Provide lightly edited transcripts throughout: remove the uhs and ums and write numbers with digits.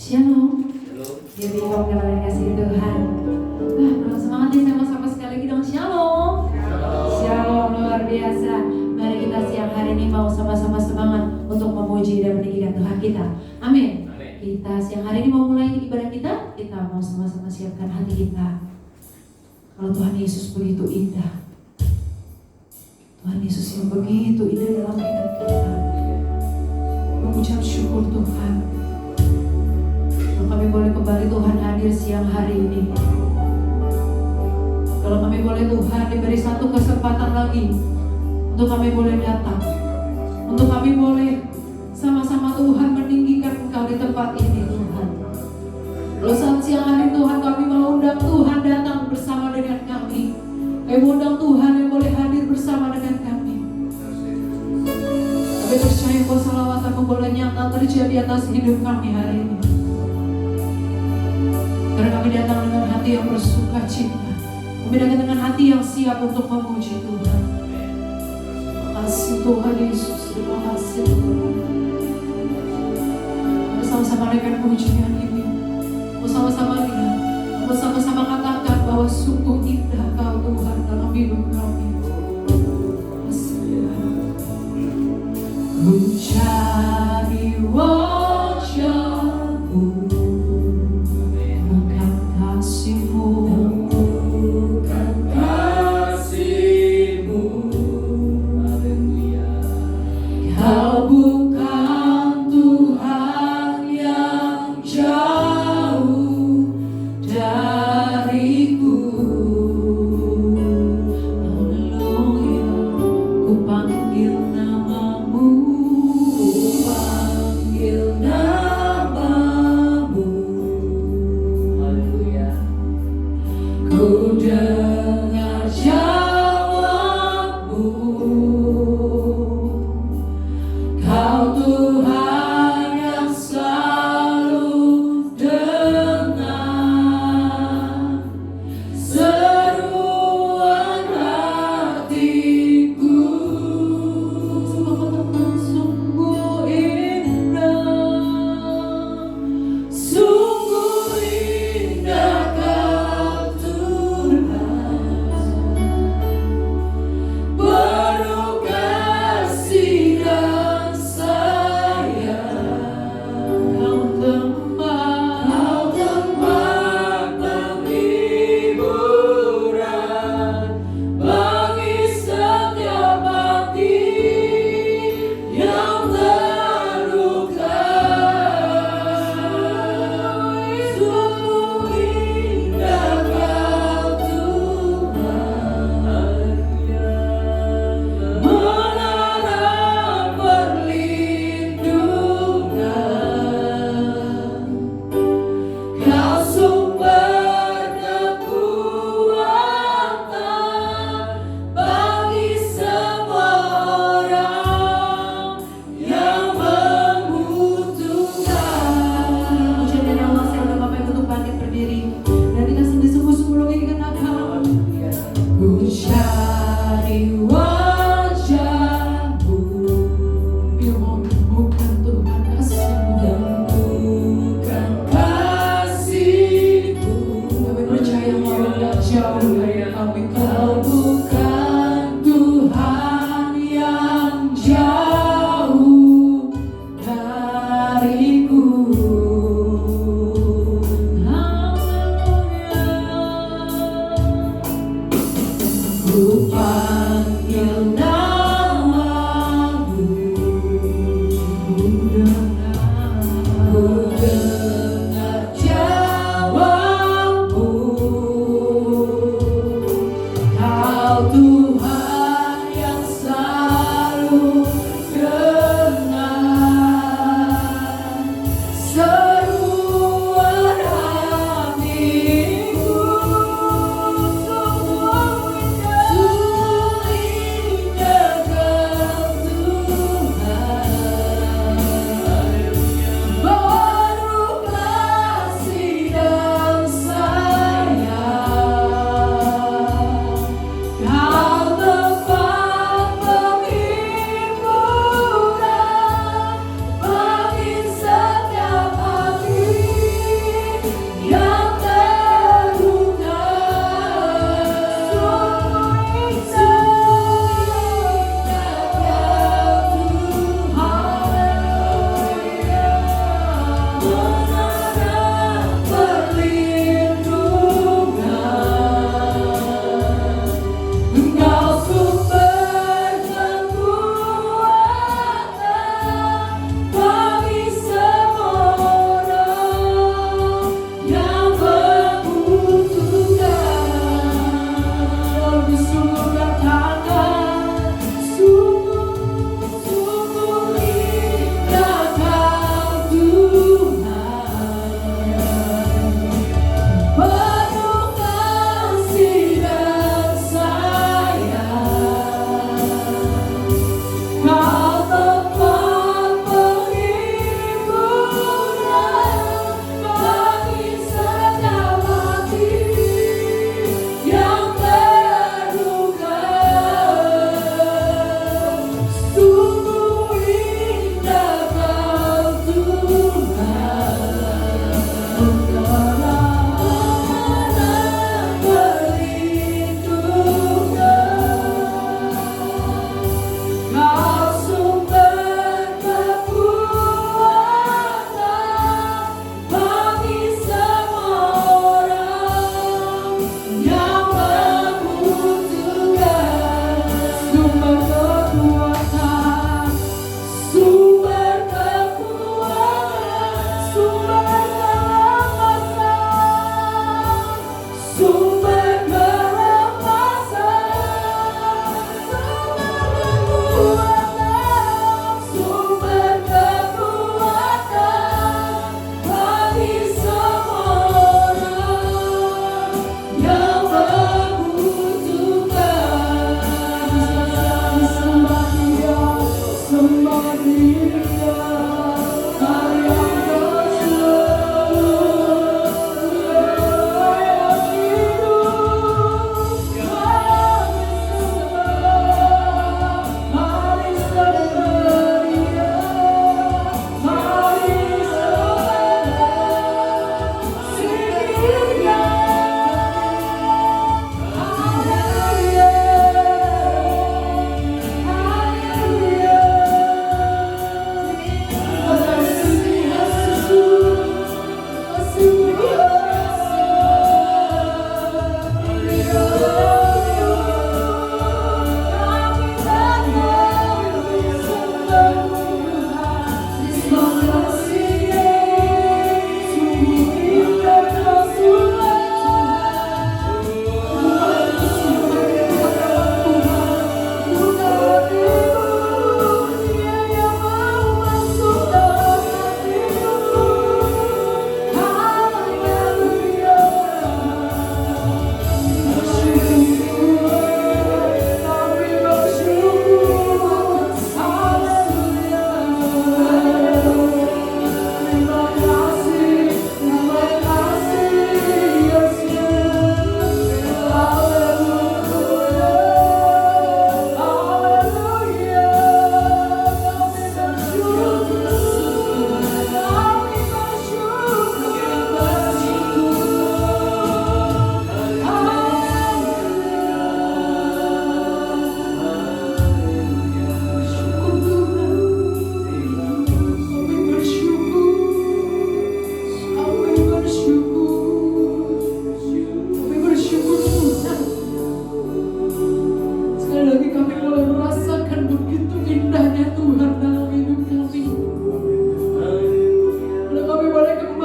Shalom. Jadi kalau kalian kasih Tuhan. Kurang semangat nih, saya mau sapa sekali lagi dong. Shalom. Shalom luar biasa. Mari kita siang hari ini mau sama-sama semangat untuk memuji dan meninggikan Tuhan kita. Amin. Kita siang hari ini mau mulai ibadah kita mau sama-sama siapkan hati kita. Kalau Tuhan Yesus begitu indah, Tuhan Yesus yang begitu indah dalam hidup kita, mengucap syukur Tuhan. Kalau kami boleh kembali Tuhan hadir siang hari ini, kalau kami boleh Tuhan diberi satu kesempatan lagi untuk kami boleh datang, untuk kami boleh sama-sama Tuhan meninggikan Engkau di tempat ini Tuhan. Lalu saat siang hari Tuhan kami mau undang Tuhan datang bersama dengan kami. Kami undang Tuhan yang boleh hadir bersama dengan kami. Kami percaya bahwa salawatan boleh nyata terjadi atas hidup kami hari ini. Karena kami datang dengan hati yang bersuka cita. Kami datang dengan hati yang siap untuk memuji Tuhan. Terima kasih Tuhan Yesus. Terima kasih Tuhan. Bersama-sama dengan pujian ini, bersama-sama lihat, bersama-sama katakan bahwa sungguh indah Kau Tuhan dalam hidup kami. Ku cari wajah-Mu, bukan kasih-Mu, bukan kasih-Mu. Haleluya. Kau bukan Tuhan yang jauh dariku. Haleluya. Ku panggil namamu, ku panggil namamu.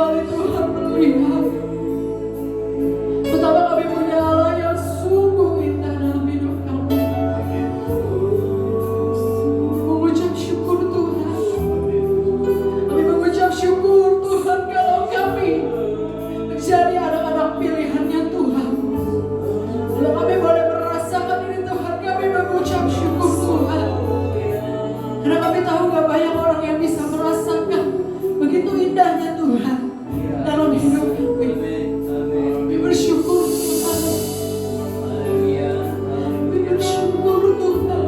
kembali Tuhan melihat betapa kami punya Allah yang sungguh indah dalam hidup kami. Mengucap syukur Tuhan. Kami mengucap syukur Tuhan kalau kami menjadi anak-anak pilihan-Nya Tuhan. Kalau kami boleh merasakan ini Tuhan, kami mengucap syukur Tuhan. Karena kami tahu gak banyak orang yang bisa merasakan begitu indahnya Tuhan dalam hidup kami. Kami bersyukur Tuhan. Kami bersyukur Tuhan.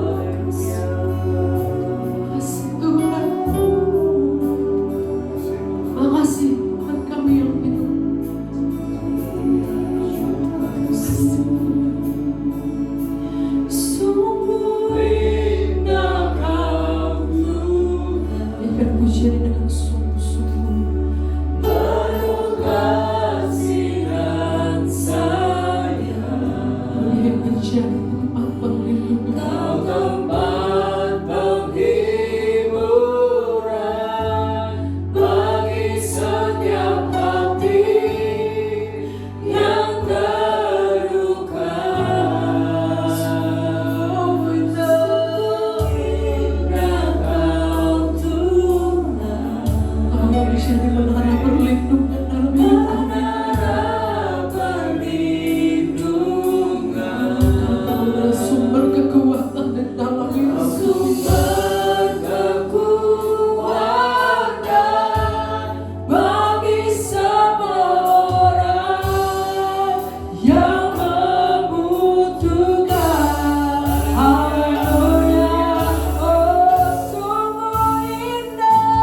Makasih Tuhan. Makasih Tuhan kami yang hidup. Sungguh indah Kau Tuhan. Berikan pujian dengan sungguh-sungguh. Penuh kasih dan sayang. Berikan menjadi tempat perlindungan. Kau tempat penghiburan bagi setiap hati yang terluka. Sungguh indah Kau Tuhan. Kami menjadi menara perlindungan dalam hidup kami. Kau adalah sumber kekuatan dan dalam hidup kami. Bagi semua orang yang membutuhkan. Haleluya. Oh, sungguh indah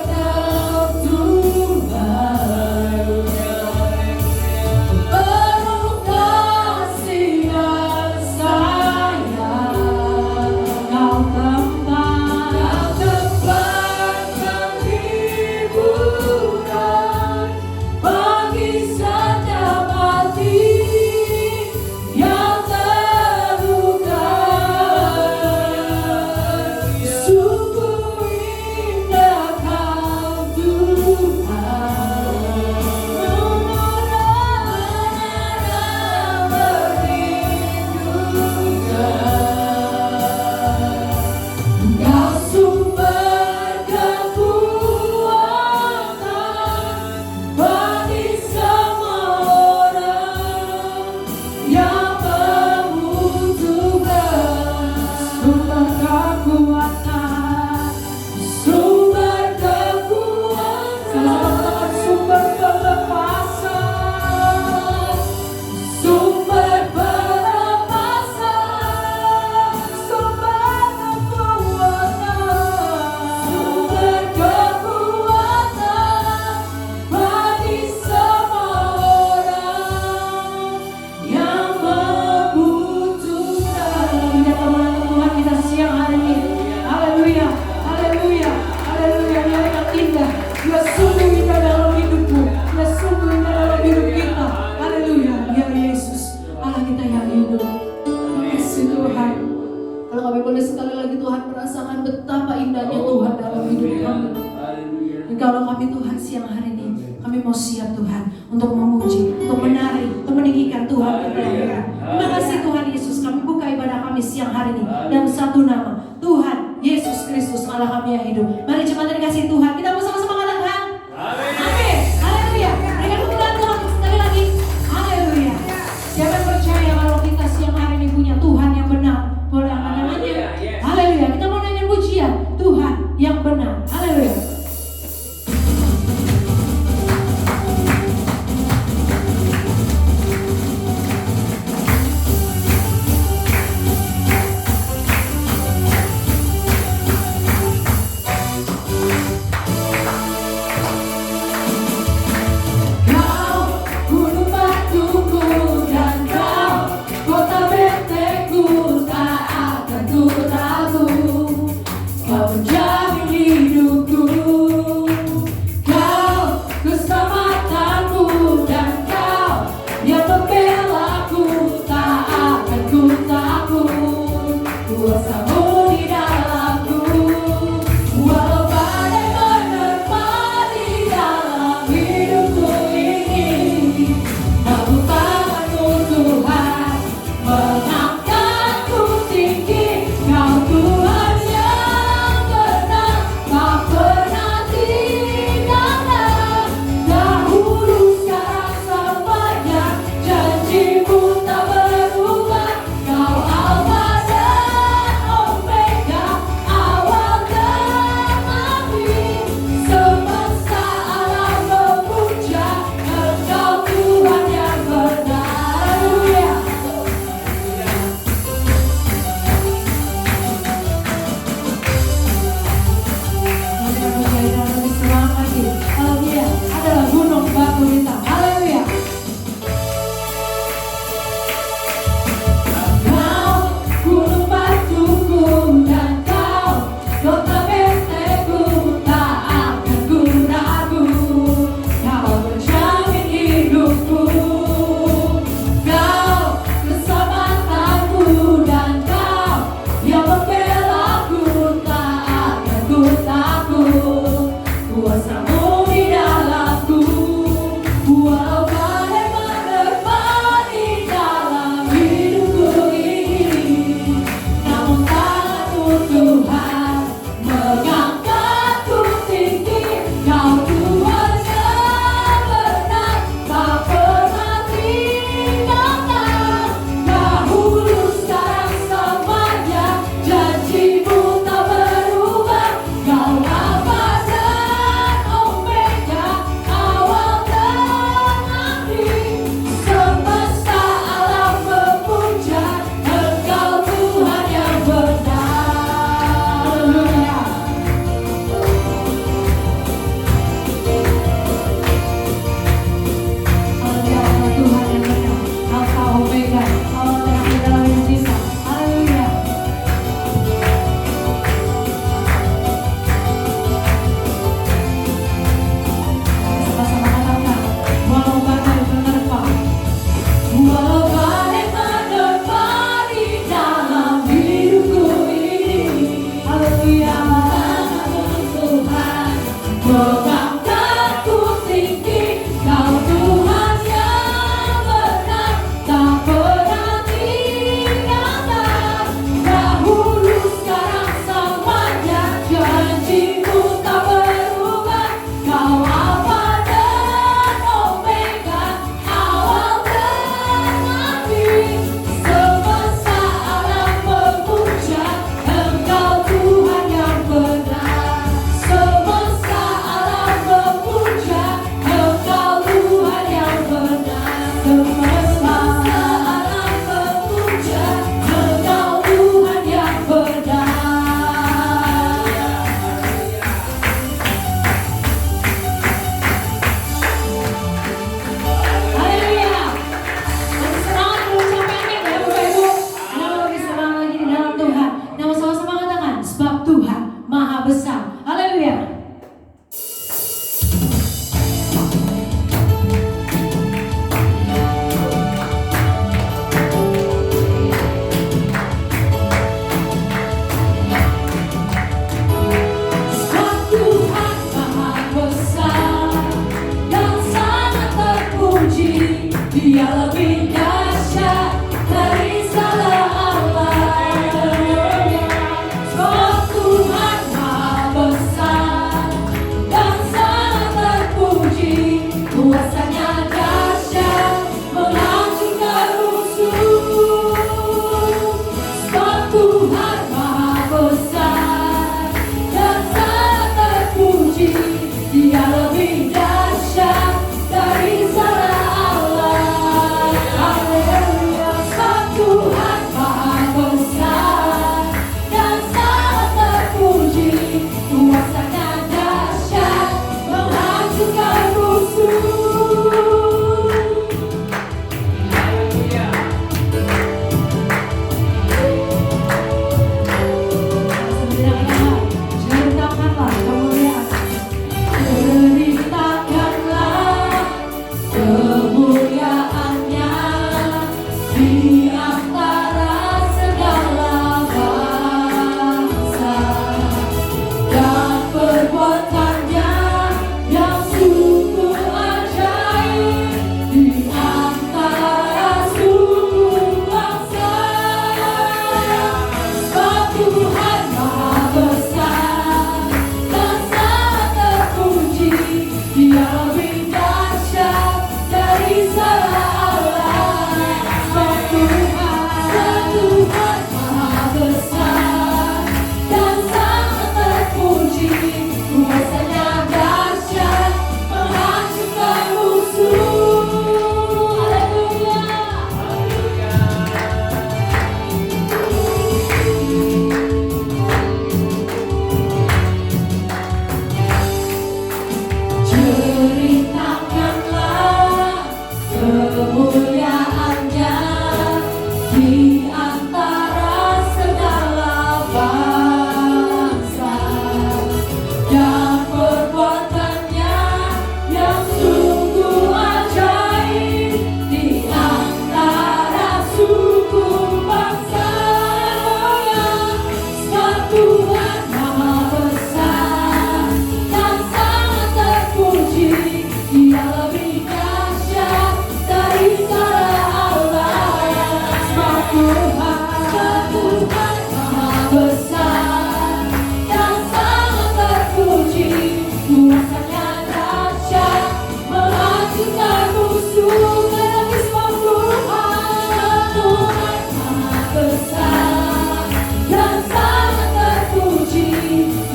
Kau Tuhan. Penuh kasih dan sayang. Kau tempat penghiburan bagi setiap hati yang terluka. Sungguh indah Kau Tuhan. Kau sumber kekuatan bagi semua orang yang membutuhkan. Sumber kekuatan, sumber kekuatan, sumber pelepasan, sumber pelepasan, sumber kekuatan bagi semua orang yang membutuhkan. Kita kemuliaan Tuhan kita siang hari ini. Haleluya, haleluya, haleluya. Dia yang indah, Dia sungguh indah dalam hidupmu, Dia sungguh indah dalam hidup kita. Haleluya, biar Yesus Allah kita yang hidup. Terima kasih Tuhan. Kalau kami boleh sekali lagi Tuhan merasakan betapa indahnya Tuhan dalam hidup kami. Dan kalau kami Tuhan siang hari ini, kami mau siap Tuhan untuk memuji, untuk menari, untuk meninggikan Tuhan kita yang hidup. Terima kasih Tuhan Yesus, kami buka ibadah kami siang hari ini dalam satu nama, Tuhan Yesus Kristus Allah kami yang hidup. Mari jemaat dikasih Tuhan, kita bersama-sama katakan amin. Haleluya. Berikan kemuliaan Tuhan sekali lagi. Haleluya. Siapa yang percaya kalau kita siang hari ini punya Tuhan yang benar? Boleh angkat tangannya. Haleluya. Kita mau nyanyi pujian Tuhan yang benar. Haleluya. kemuliaannya di antara segala bangsa, dan perbuatannya yang sungguh ajaib di antara suku bangsa. Sebab Tuhan Maha besar dan sangat terpuji, Dia lebih dahsyat dari segala Allah. Sebab Tuhan Maha besar dan sangat terpuji, kuasanya dahsyat menghancurkan musuh. Lagi sebab Tuhan Maha besar dan sangat terpuji,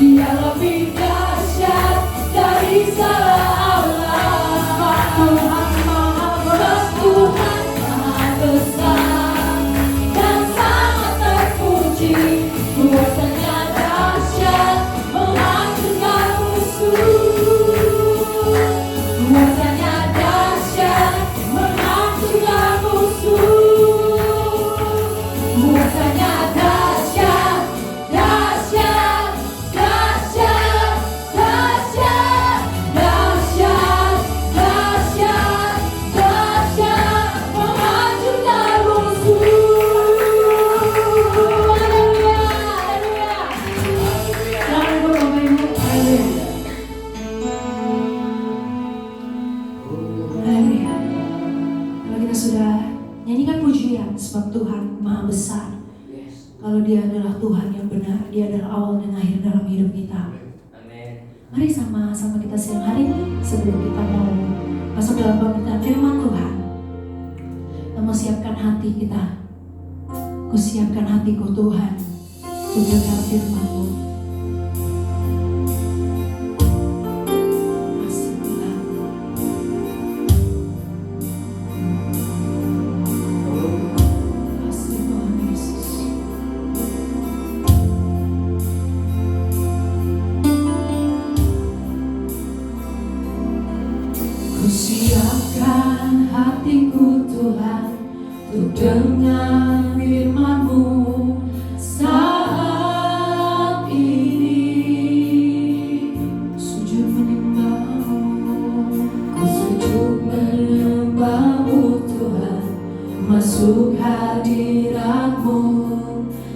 Dia lebih dahsyat dari segala Allah. Sebab Tuhan Maha besar dan sangat terpuji, kuasanya dahsyat menghancurkan musuh. Kuasanya dahsyat menghancurkan musuh. Kuasanya dahsyat, dahsyat, dahsyat, dahsyat, dahsyat, dahsyat, dahsyat, menghancurkan musuh. Haleluya, haleluya. Selamat Bapak Ibu, haleluya. Haleluya. Kalau kita sudah nyanyikan pujian, sebab Tuhan Maha besar, kalau Dia adalah Tuhan yang benar, Dia adalah awal dan akhir dalam hidup kita. Mari sama-sama kita siang hari ini, sebelum kita mau masuk dalam pemberitaan firman Tuhan, kita mau siapkan hati kita. Ku siapkan hatiku Tuhan untuk dengar firman-Mu. Kasih Tuhan. Kasih Tuhan Yesus. Ku siapkan hatiku Tuhan untuk dengar firman-Mu saat ini. Sujud menyembah-Mu, ku sujud menyembah-Mu Tuhan, masuk hadirat-Mu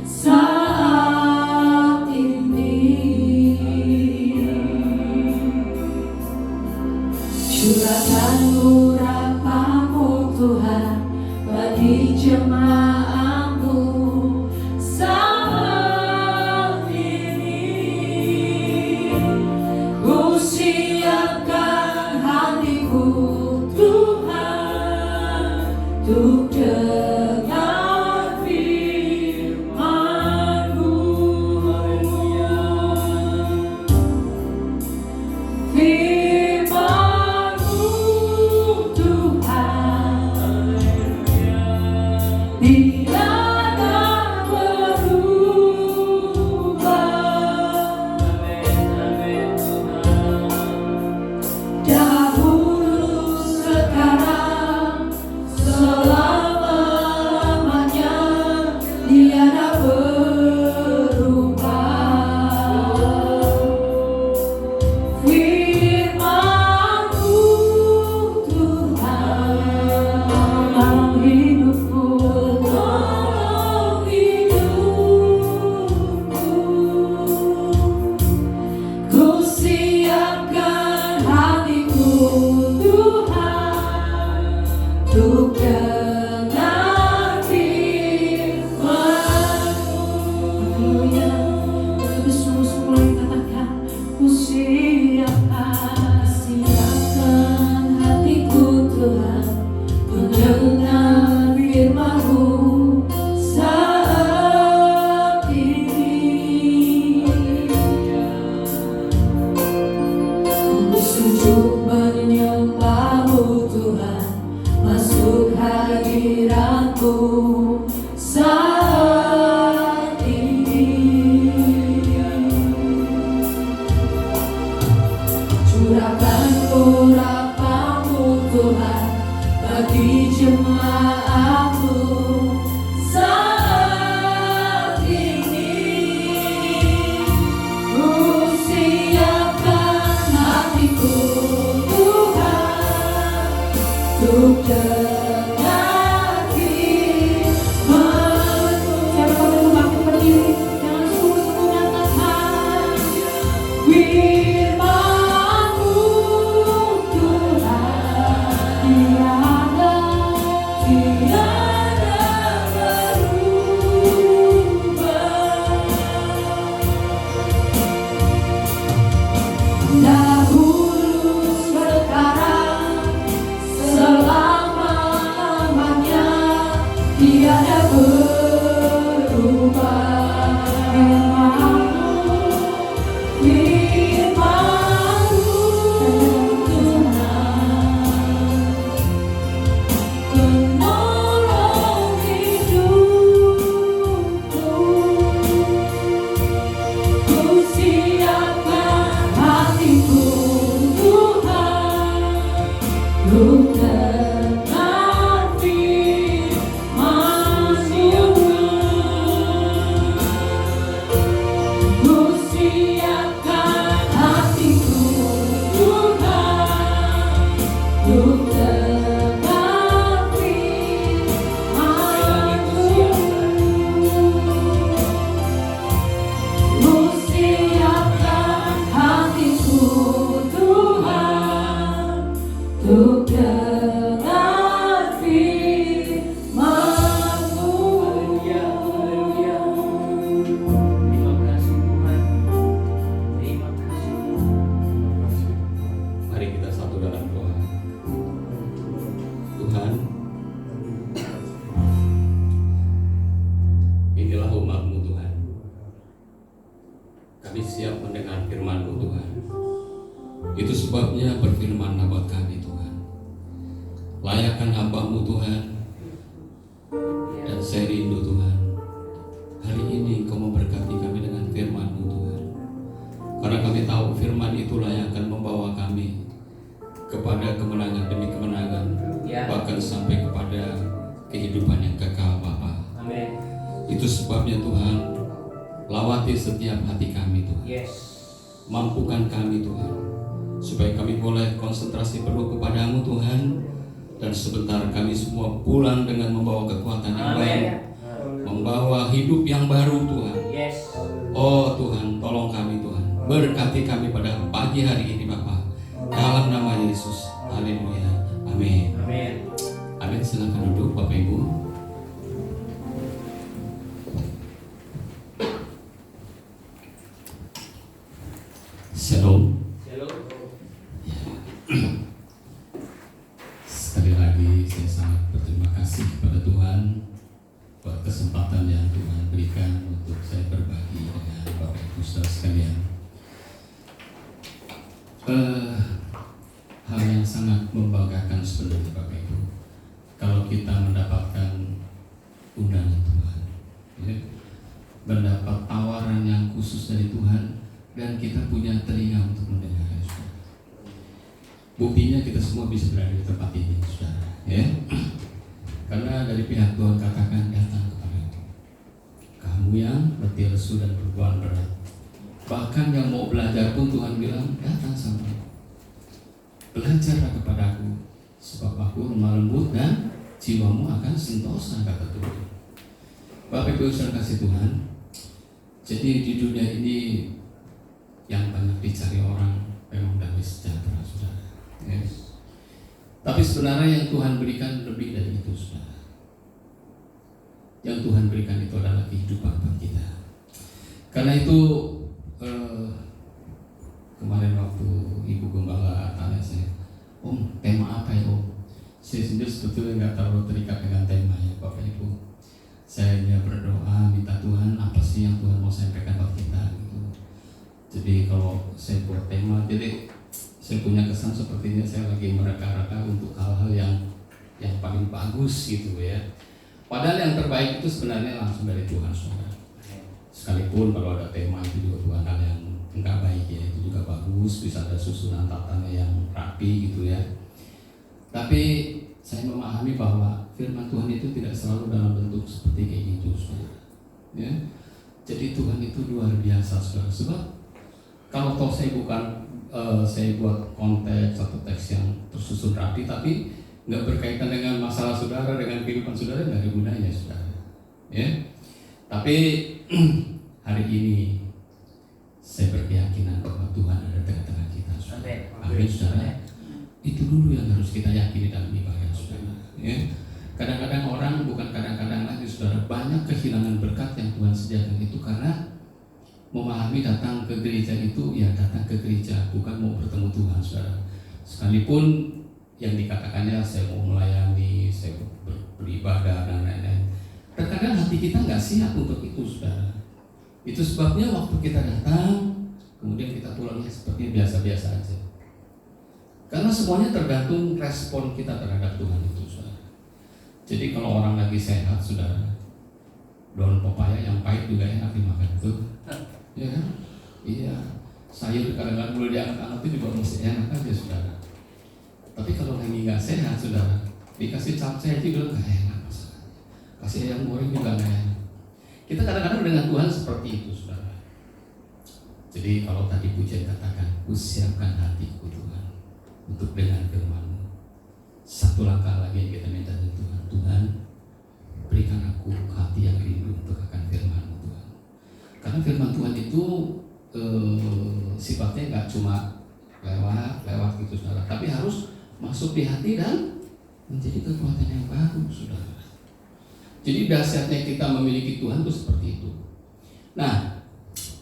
saat ini. Curahkan urapan-Mu Tuhan bagi jemaat-Mu saat ini. Ku siapkan hatiku Tuhan untuk dengar firman-Mu. Firman-Mu Tuhan tidak akan berubah. Dahulu, sekarang, selama-lamanya tiada berubah. Firman-Mu Tuhan dalam hidupku, dalam hidupku. Ku siapkan hatiku Tuhan untuk dengar firman-Mu. Haleluya. Kita bersungguh-sungguh katakan, ku siapkan hatiku Tuhan untuk dengar firman-Mu saat ini. Ku sujud menyembah-Mu Tuhan, masuk hadirat-Mu saat ini. Curahkan urapan-Mu Tuhan bagi Mampukan kami Tuhan, supaya kami boleh konsentrasi penuh kepadamu Tuhan, dan sebentar kami semua pulang dengan membawa kekuatan yang baru, membawa hidup yang baru Tuhan. Oh Tuhan, tolong kami Tuhan, berkati kami pada pagi hari ini Bapa, dalam nama Yesus. Haleluya, amin. Amin. Silakan duduk Bapak Ibu. Shalom. Sekali lagi saya sangat berterima kasih kepada Tuhan buat kesempatan yang Tuhan berikan untuk saya berbagi dengan Bapak Ibu saudara sekalian. Hal yang sangat membanggakan sebenarnya Bapak Ibu, kalau kita mendapatkan undangan Tuhan, ya, mendapat tawaran yang khusus dari Tuhan, dan kita punya telinga untuk mendengar, saudara. Buktinya kita semua bisa berada di tempat ini, saudara, ya. Karena dari pihak Tuhan katakan, datang kepadaku, kamu yang letih lesu dan beban berat. Bahkan yang mau belajar pun Tuhan bilang, datang sama aku, belajarlah kepadaku, sebab aku lemah lembut dan jiwamu akan sentosa, kata Tuhan. Bapak Ibu saudara kasih Tuhan, jadi di dunia ini yang banyak dicari orang memang damai sejahtera, saudara. Yes. Tapi sebenarnya yang Tuhan berikan lebih dari itu, saudara. Yang Tuhan berikan itu adalah kehidupan buat kita. Karena itu kemarin waktu Ibu Gembala tanya saya, Om, tema apa ya Om? Saya sendiri sebetulnya nggak terlalu terikat dengan tema ya Bapak Ibu. Saya hanya berdoa minta Tuhan apa sih yang Tuhan mau sampaikan buat kita gitu. Jadi kalau saya buat tema, jadi saya punya kesan sepertinya saya lagi mereka-reka untuk hal-hal yang paling bagus gitu ya. Padahal yang terbaik itu sebenarnya langsung dari Tuhan, saudara. Sekalipun kalau ada tema itu juga bukan hal yang enggak baik ya, itu juga bagus, bisa ada susunan tatanya yang rapi gitu ya. Tapi saya memahami bahwa firman Tuhan itu tidak selalu dalam bentuk seperti kayak gitu, saudara. Ya. Jadi Tuhan itu luar biasa, saudara. Sebab kalau toh saya buat konteks atau teks yang tersusun rapi, tapi nggak berkaitan dengan masalah saudara, dengan kehidupan saudara, nggak ada gunanya saudara. Ya, tapi hari ini saya berkeyakinan bahwa Tuhan ada di tengah-tengah kita, saudara. Amin, saudara. Itu dulu yang harus kita yakini dalam ibadah, saudara. Ya. Kadang-kadang orang, bukan kadang-kadang lagi, saudara, banyak kehilangan berkat yang Tuhan sediakan itu karena memahami datang ke gereja itu, ya datang ke gereja, bukan mau bertemu Tuhan, saudara. Sekalipun yang dikatakannya saya mau melayani, saya beribadah dan lain-lain. Terkadang hati kita nggak siap untuk itu, saudara. Itu sebabnya waktu kita datang, kemudian kita pulangnya seperti biasa-biasa aja. Karena semuanya tergantung respon kita terhadap Tuhan itu, saudara. Jadi kalau orang lagi sehat, saudara, daun pepaya yang pahit juga enak dimakan tuh, ya kan? Iya, sayur kadang-kadang boleh diangkat-angkat itu juga masih enak aja, saudara. Tapi kalau lagi nggak sehat, saudara, dikasih capcay juga nggak enak, masalahnya. Kasih ayam goreng juga nggak enak. Kita kadang-kadang dengan Tuhan seperti itu, saudara. Jadi kalau tadi pujian katakan, siapkan hatiku Tuhan untuk dengan firman-Mu. Satu langkah lagi yang kita minta dari Tuhan. Tuhan, berikan aku hati yang rindu untuk akan firman-Mu, Tuhan. Karena firman Tuhan itu sifatnya nggak cuma lewat gitu, saudara, tapi harus masuk di hati dan menjadi kekuatan yang baru, saudara. Jadi dahsyatnya kita memiliki Tuhan itu seperti itu. Nah,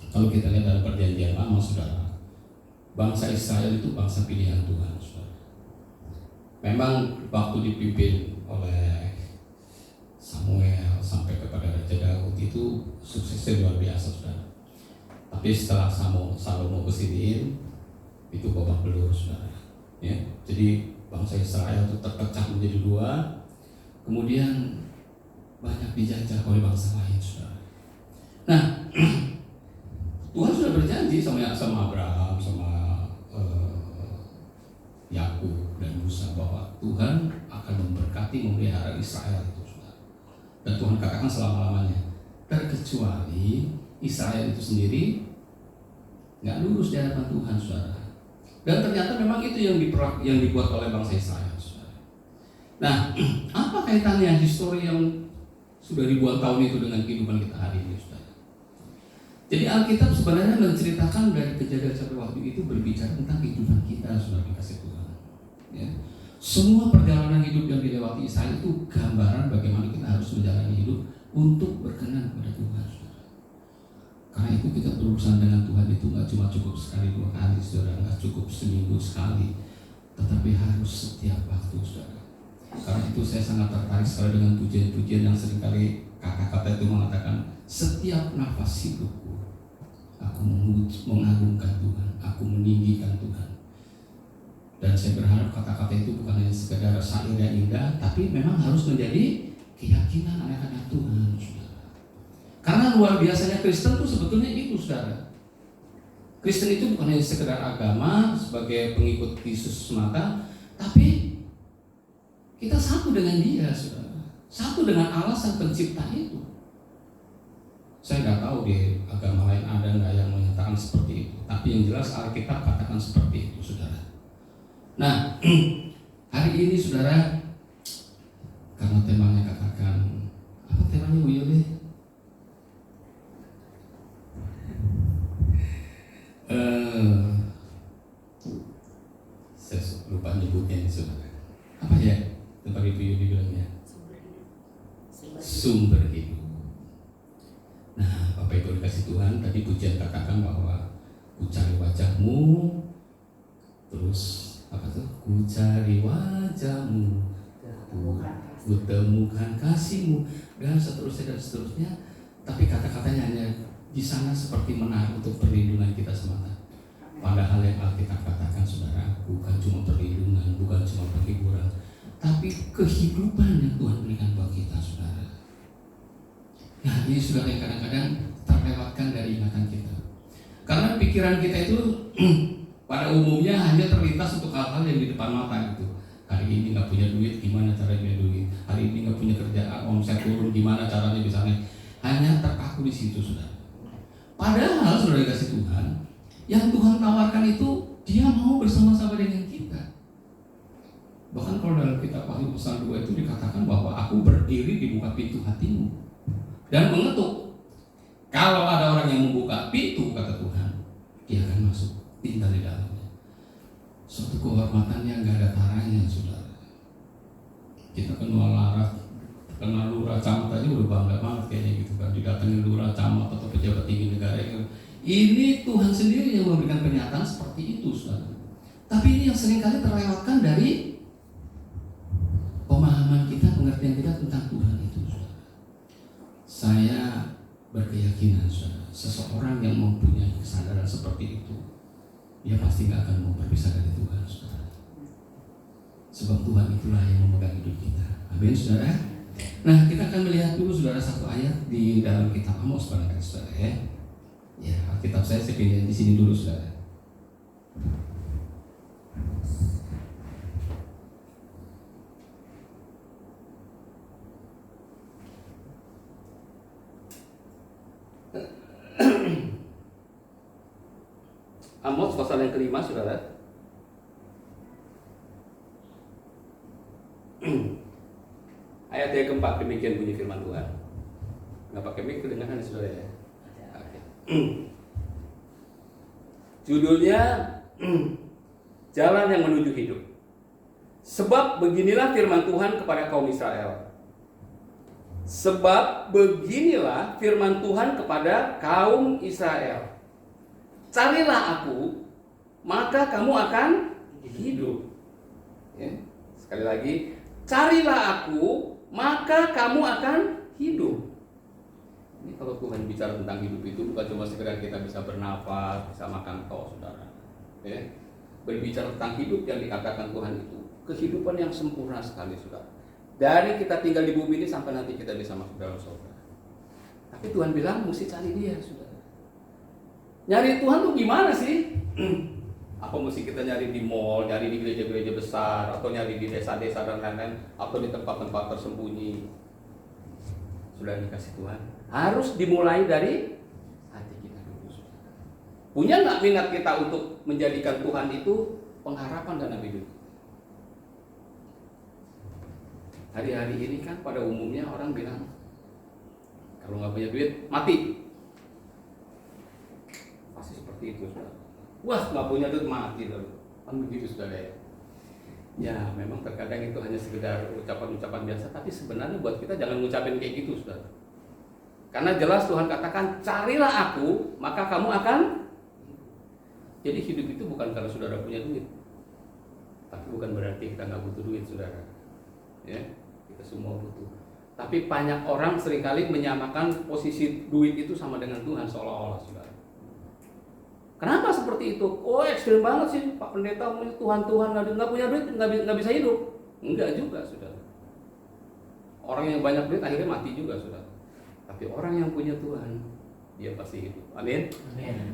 kalau kita lihat dalam perjanjian lama, saudara, bangsa Israel itu bangsa pilihan Tuhan, saudara. Memang waktu dipimpin oleh Samuel sampai kepada Raja Daud itu suksesnya luar biasa, saudara. Tapi setelah Salomo kesiniin, itu babak belur, saudara. Ya, jadi bangsa Israel itu terpecah menjadi dua, kemudian banyak dijajah oleh bangsa lain, saudara. Nah, Tuhan sudah berjanji sama Abraham, sama Yakub dan Musa bahwa Tuhan akan memberkati, memelihara Israel itu, saudara. Dan Tuhan katakan selama-lamanya, terkecuali Israel itu sendiri nggak lurus di hadapan Tuhan, saudara. Dan ternyata memang itu yang dibuat oleh bangsa Israel, saudara. Nah, apa kaitannya histori yang sudah ribuan tahun itu dengan kehidupan kita hari ini, saudara? Jadi Alkitab sebenarnya menceritakan dari kejadian sampai waktu itu berbicara tentang kehidupan kita, saudara, dikasih Tuhan. Ya. Semua perjalanan hidup yang dilewati Israel itu gambaran bagaimana kita harus menjalani hidup untuk berkenan kepada Tuhan, saudara. Karena itu kita berurusan dengan Tuhan itu nggak cuma cukup sekali dua kali, saudara, nggak cukup seminggu sekali, tetapi harus setiap waktu, saudara. Karena itu saya sangat tertarik sekali dengan pujian-pujian yang seringkali kata-kata itu mengatakan, setiap nafas hidupku aku mengagungkan Tuhan, aku meninggikan Tuhan. Dan saya berharap kata-kata itu bukan hanya sekedar syair yang indah, tapi memang harus menjadi keyakinan anak-anak Tuhan, saudara. Karena luar biasanya Kristen itu sebetulnya itu, saudara. Kristen itu bukan hanya sekedar agama sebagai pengikut Yesus semata, tapi kita satu dengan Dia, saudara. Satu dengan Allah sang pencipta itu. Saya nggak tahu di agama lain ada nggak yang menyatakan seperti itu. Tapi yang jelas Alkitab katakan seperti itu, saudara. Nah, hari ini, saudara, karena temanya katakan, apa temanya Bu Yuli? Saya lupa nyebutnya ini, saudara. Apa ya tempat Bu Yuli bilangnya? Sumber hidup. Nah, Bapak Ibu dikasih Tuhan, tadi pujian katakan bahwa ku cari wajah-Mu, terus apa tuh? Ku cari wajah-Mu, ku temukan kasih-Mu, dan seterusnya. Tapi kata-katanya hanya di sana seperti menaruh untuk perlindungan kita semata. Padahal yang Alkitab katakan, saudara, bukan cuma perlindungan, bukan cuma penghiburan, tapi kehidupan yang Tuhan berikan buat kita, saudara. Nah, ini saudara yang kadang-kadang terlewatkan dari ingatan kita. Karena pikiran kita itu pada umumnya hanya terlintas untuk hal-hal yang di depan mata gitu. Hari ini nggak punya duit, gimana caranya punya duit? Hari ini nggak punya kerjaan, omset turun, gimana caranya bisa naik? Hanya terpaku di situ, saudara. Padahal saudara dikasih Tuhan, yang Tuhan tawarkan itu Dia mau bersama-sama dengan kita. Bahkan kalau dalam kitab Wahyu pasal 2 itu dikatakan bahwa aku berdiri di muka pintu hatimu dan mengetuk. Kalau ada orang yang membuka pintu, kata Tuhan, dia akan masuk, tinggal di dalamnya. Suatu kehormatan yang gak ada taranya, saudara. Kita kenal lurah camat aja udah bangga banget kayaknya gitu kan, didatengin lurah camat atau pejabat tinggi negara gitu. Ini Tuhan sendiri yang memberikan pernyataan seperti itu, saudara. Tapi ini yang seringkali terlewatkan dari pemahaman kita, pengertian kita tentang Tuhan itu, saudara. Saya berkeyakinan, saudara, seseorang yang mempunyai kesadaran seperti itu, dia pasti gak akan mau berpisah dari Tuhan, saudara. Sebab Tuhan itulah yang memegang hidup kita. Amin, saudara. Nah, kita akan melihat dulu, saudara, satu ayat di dalam kitab Amos, barangkali, saudara, ya. Ya, Alkitab saya pindah di sini dulu, saudara. Amos pasal yang kelima, saudara. Ayat yang keempat, demikian bunyi firman Tuhan. Nggak pakai mic, kedengaran saudara ya? Oke. Judulnya Jalan yang menuju hidup. Sebab beginilah firman Tuhan kepada kaum Israel. Sebab beginilah firman Tuhan kepada kaum Israel. Carilah aku, maka kamu akan hidup. Ya. Sekali lagi, carilah aku, maka kamu akan hidup. Ini kalau Tuhan bicara tentang hidup itu bukan cuma sekedar kita bisa bernafas, bisa makan toh, saudara. Ya. Berbicara tentang hidup yang dikatakan Tuhan itu kehidupan yang sempurna sekali, saudara. Dari kita tinggal di bumi ini sampai nanti kita bisa masuk dalam surga. Tapi Tuhan bilang mesti cari Dia, saudara. Nyari Tuhan tuh gimana sih? Apa mesti kita nyari di mall, nyari di gereja-gereja besar, atau nyari di desa-desa dan lain-lain, atau di tempat-tempat tersembunyi? Sudah dikasih Tuhan. Harus dimulai dari hati kita dulu. Punya nggak minat kita untuk menjadikan Tuhan itu pengharapan dalam hidup? Hari-hari ini kan pada umumnya orang bilang, kalau nggak punya duit, mati. Pasti seperti itu, saudara. Wah, nggak punya duit, mati lalu. Kan begitu, saudara ya. Ya, memang terkadang itu hanya sekedar ucapan-ucapan biasa, tapi sebenarnya buat kita jangan ngucapin kayak gitu, saudara. Karena jelas Tuhan katakan, carilah aku, maka kamu akan. Jadi hidup itu bukan karena saudara punya duit, tapi bukan berarti kita nggak butuh duit, saudara. Ya, kita semua butuh. Tapi banyak orang seringkali menyamakan posisi duit itu sama dengan Tuhan seolah-olah, saudara. Kenapa seperti itu? Oh, ekstrim banget sih Pak Pendeta, Tuhan nggak punya duit nggak bisa hidup. Enggak juga, saudara. Orang yang banyak duit akhirnya mati juga, saudara. Tapi orang yang punya Tuhan, dia pasti hidup. Amin.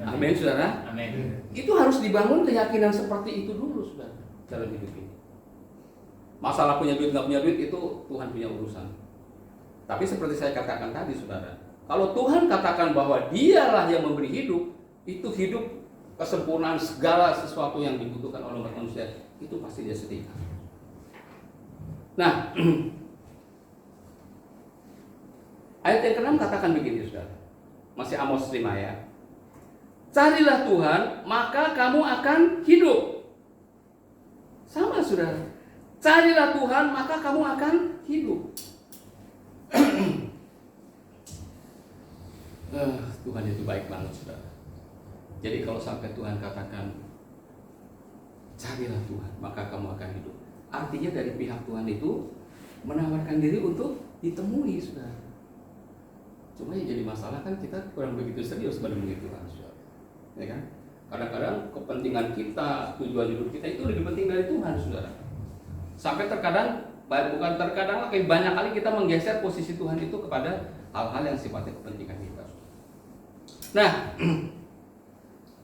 Amin, saudara. Amin. Itu harus dibangun keyakinan seperti itu dulu, saudara, dalam hidup ini. Masalah punya duit nggak punya duit itu Tuhan punya urusan. Tapi seperti saya katakan tadi, saudara, kalau Tuhan katakan bahwa Dialah yang memberi hidup, itu hidup kesempurnaan segala sesuatu yang dibutuhkan oleh manusia, itu pasti Dia sediakan. Nah, ayat yang ke-6 katakan begini, saudara. Masih Amos 5 ya. Carilah Tuhan, maka kamu akan hidup. Sama, saudara. Carilah Tuhan, maka kamu akan hidup. Tuhan itu baik banget, saudara. Jadi kalau sampai Tuhan katakan, carilah Tuhan, maka kamu akan hidup. Artinya dari pihak Tuhan itu menawarkan diri untuk ditemui, saudara. Cuma yang jadi masalah kan kita kurang begitu serius menemui Tuhan, saudara. Ya kan? Kadang-kadang kepentingan kita, tujuan hidup kita itu lebih penting dari Tuhan, saudara. Sampai terkadang, bukan terkadang, kayak banyak kali kita menggeser posisi Tuhan itu kepada hal-hal yang sifatnya kepentingan kita. Nah,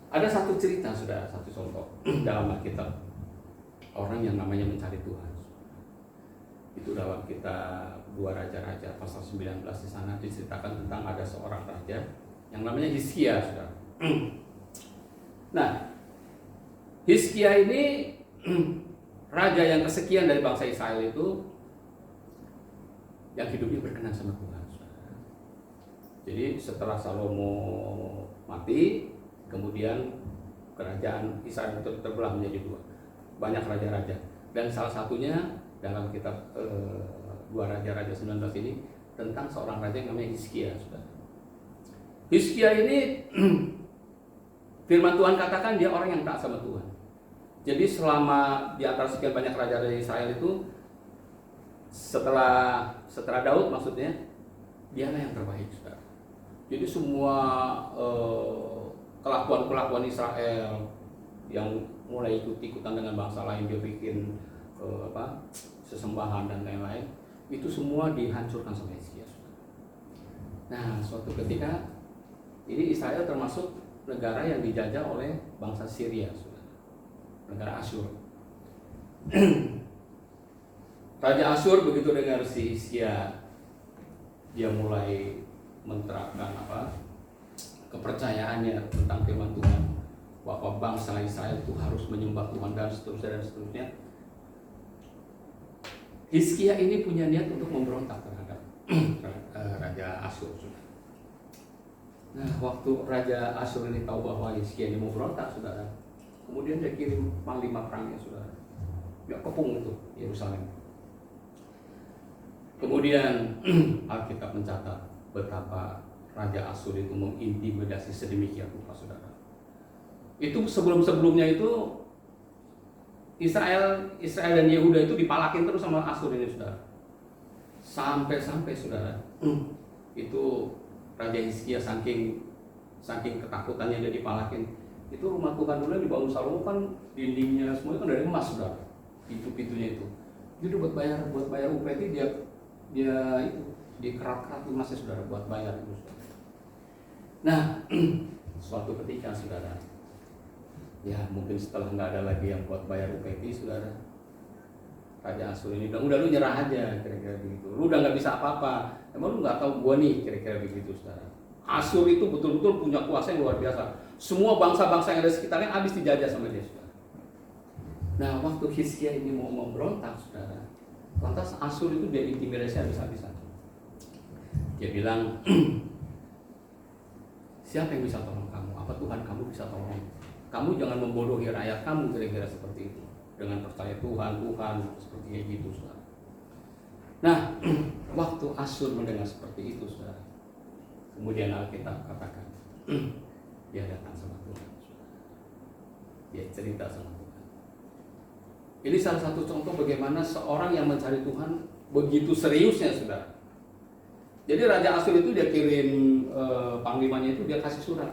ada satu cerita, saudara, satu contoh dalam Alkitab. Orang yang namanya mencari Tuhan. Itu dalam kitab 2 Raja-Raja pasal 19 di sana diceritakan tentang ada seorang raja yang namanya Hizkia, saudara. Nah, Hizkia ini raja yang kesekian dari bangsa Israel itu yang hidupnya berkenan sama Tuhan. Jadi setelah Salomo mati, kemudian kerajaan Israel itu terbelah menjadi dua, banyak raja-raja, dan salah satunya dalam kitab 2 Raja-Raja 19 ini tentang seorang raja yang namanya Hizkia. Hizkia ini firman Tuhan katakan dia orang yang taat sama Tuhan. Jadi selama di antara sekian banyak raja-raja Israel itu, setelah Daud maksudnya, dialah yang terbaik, saudara. Jadi semua kelakuan Israel yang mulai ikut-ikutan dengan bangsa lain, dia bikin sesembahan dan lain-lain, itu semua dihancurkan sama Hizkia. Nah, suatu ketika ini Israel termasuk negara yang dijajah oleh bangsa Syria, negara Asyur. Raja Asyur begitu dengar si Hizkia, dia mulai menerapkan kepercayaannya tentang firman Tuhan, bahwa bangsa Israel itu harus menyembah Tuhan dan seterusnya. Hizkia ini punya niat untuk memberontak terhadap Raja Asyur. Nah, waktu Raja Asyur ini tahu bahwa Hizkia ini mau berontak, saudara, kemudian dia kirim panglima perangnya, saudara, dia kepung itu Yerusalem. Kemudian Alkitab mencatat betapa Raja Asyur itu mengintimidasi sedemikian rupa, saudara. Itu sebelumnya itu Israel dan Yehuda itu dipalakin terus sama Asyur ini, saudara. Sampai saudara, itu Raja Hizkia saking ketakutannya dia dipalakin. Itu rumah Tuhan dulu yang dibangun Salomo kan dindingnya semuanya kan dari emas, saudara. Pintu-pintunya itu. Jadi buat bayar UPT dia itu dikerat-kerat emasnya, saudara, buat bayar itu, saudara. Nah, suatu ketika, saudara, ya mungkin setelah nggak ada lagi yang buat bayar UPT, saudara, Raja Asyur ini udah lu nyerah aja, kira-kira begitu. Lu udah nggak bisa apa-apa, emang lu nggak tahu gua nih, kira-kira begitu, saudara. Asyur itu betul-betul punya kuasa yang luar biasa. Semua bangsa-bangsa yang ada sekitarnya habis dijajah sama dia, saudara. Nah, waktu Hizkia ini mau memberontak, saudara, lantas Asyur itu dia intimidasi habis-habisan. Dia bilang, siapa yang bisa tolong kamu? Apa Tuhan kamu bisa tolong? Kamu jangan membodohi rakyat kamu, kira-kira seperti itu. Dengan percaya Tuhan seperti gitu, saudara. Nah, waktu Asyur mendengar seperti itu, saudara, kemudian Alkitab katakan dia datang sama Tuhan, saudara. Dia cerita sama Tuhan. Ini salah satu contoh bagaimana seorang yang mencari Tuhan begitu seriusnya, saudara. Jadi Raja Asyur itu dia kirim panglimanya itu, dia kasih surat.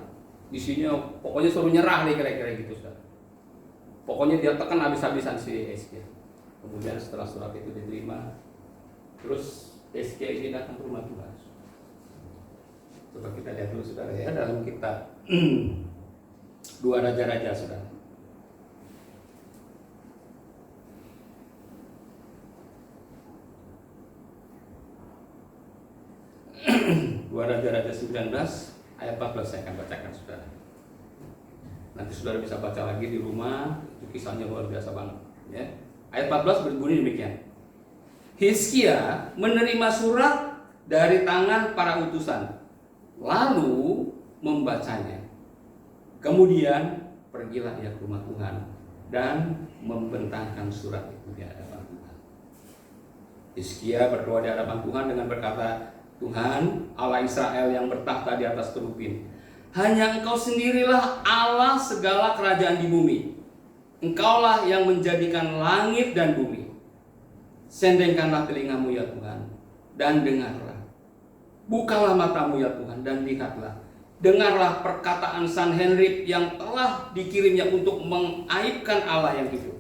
Isinya pokoknya suruh nyerah nih, kira-kira gitu, saudara. Pokoknya dia tekan habis-habisan si Hizkia. Kemudian setelah surat itu diterima, terus Hizkia ini datang ke rumah Tuhan. Coba kita lihat dulu, saudara, ya, dalam kitab 2 Raja-Raja, saudara. Dua Raja-Raja 19 ayat 14 saya akan bacakan, saudara. Nanti saudara bisa baca lagi di rumah, itu kisahnya luar biasa banget, ya. Ayat 14 berbunyi demikian. Hizkia menerima surat dari tangan para utusan, lalu membacanya. Kemudian pergilah ia ke rumah Tuhan dan membentangkan surat itu di hadapan Tuhan. Hizkia berdoa di hadapan Tuhan dengan berkata, Tuhan Allah Israel yang bertahta di atas kerubin, hanya Engkau sendirilah Allah segala kerajaan di bumi. Engkaulah yang menjadikan langit dan bumi. Sendengkanlah telingamu ya Tuhan, dan dengarlah. Bukalah matamu ya Tuhan, dan lihatlah. Dengarlah perkataan Sanherib yang telah dikirimnya untuk mengaibkan Allah yang hidup.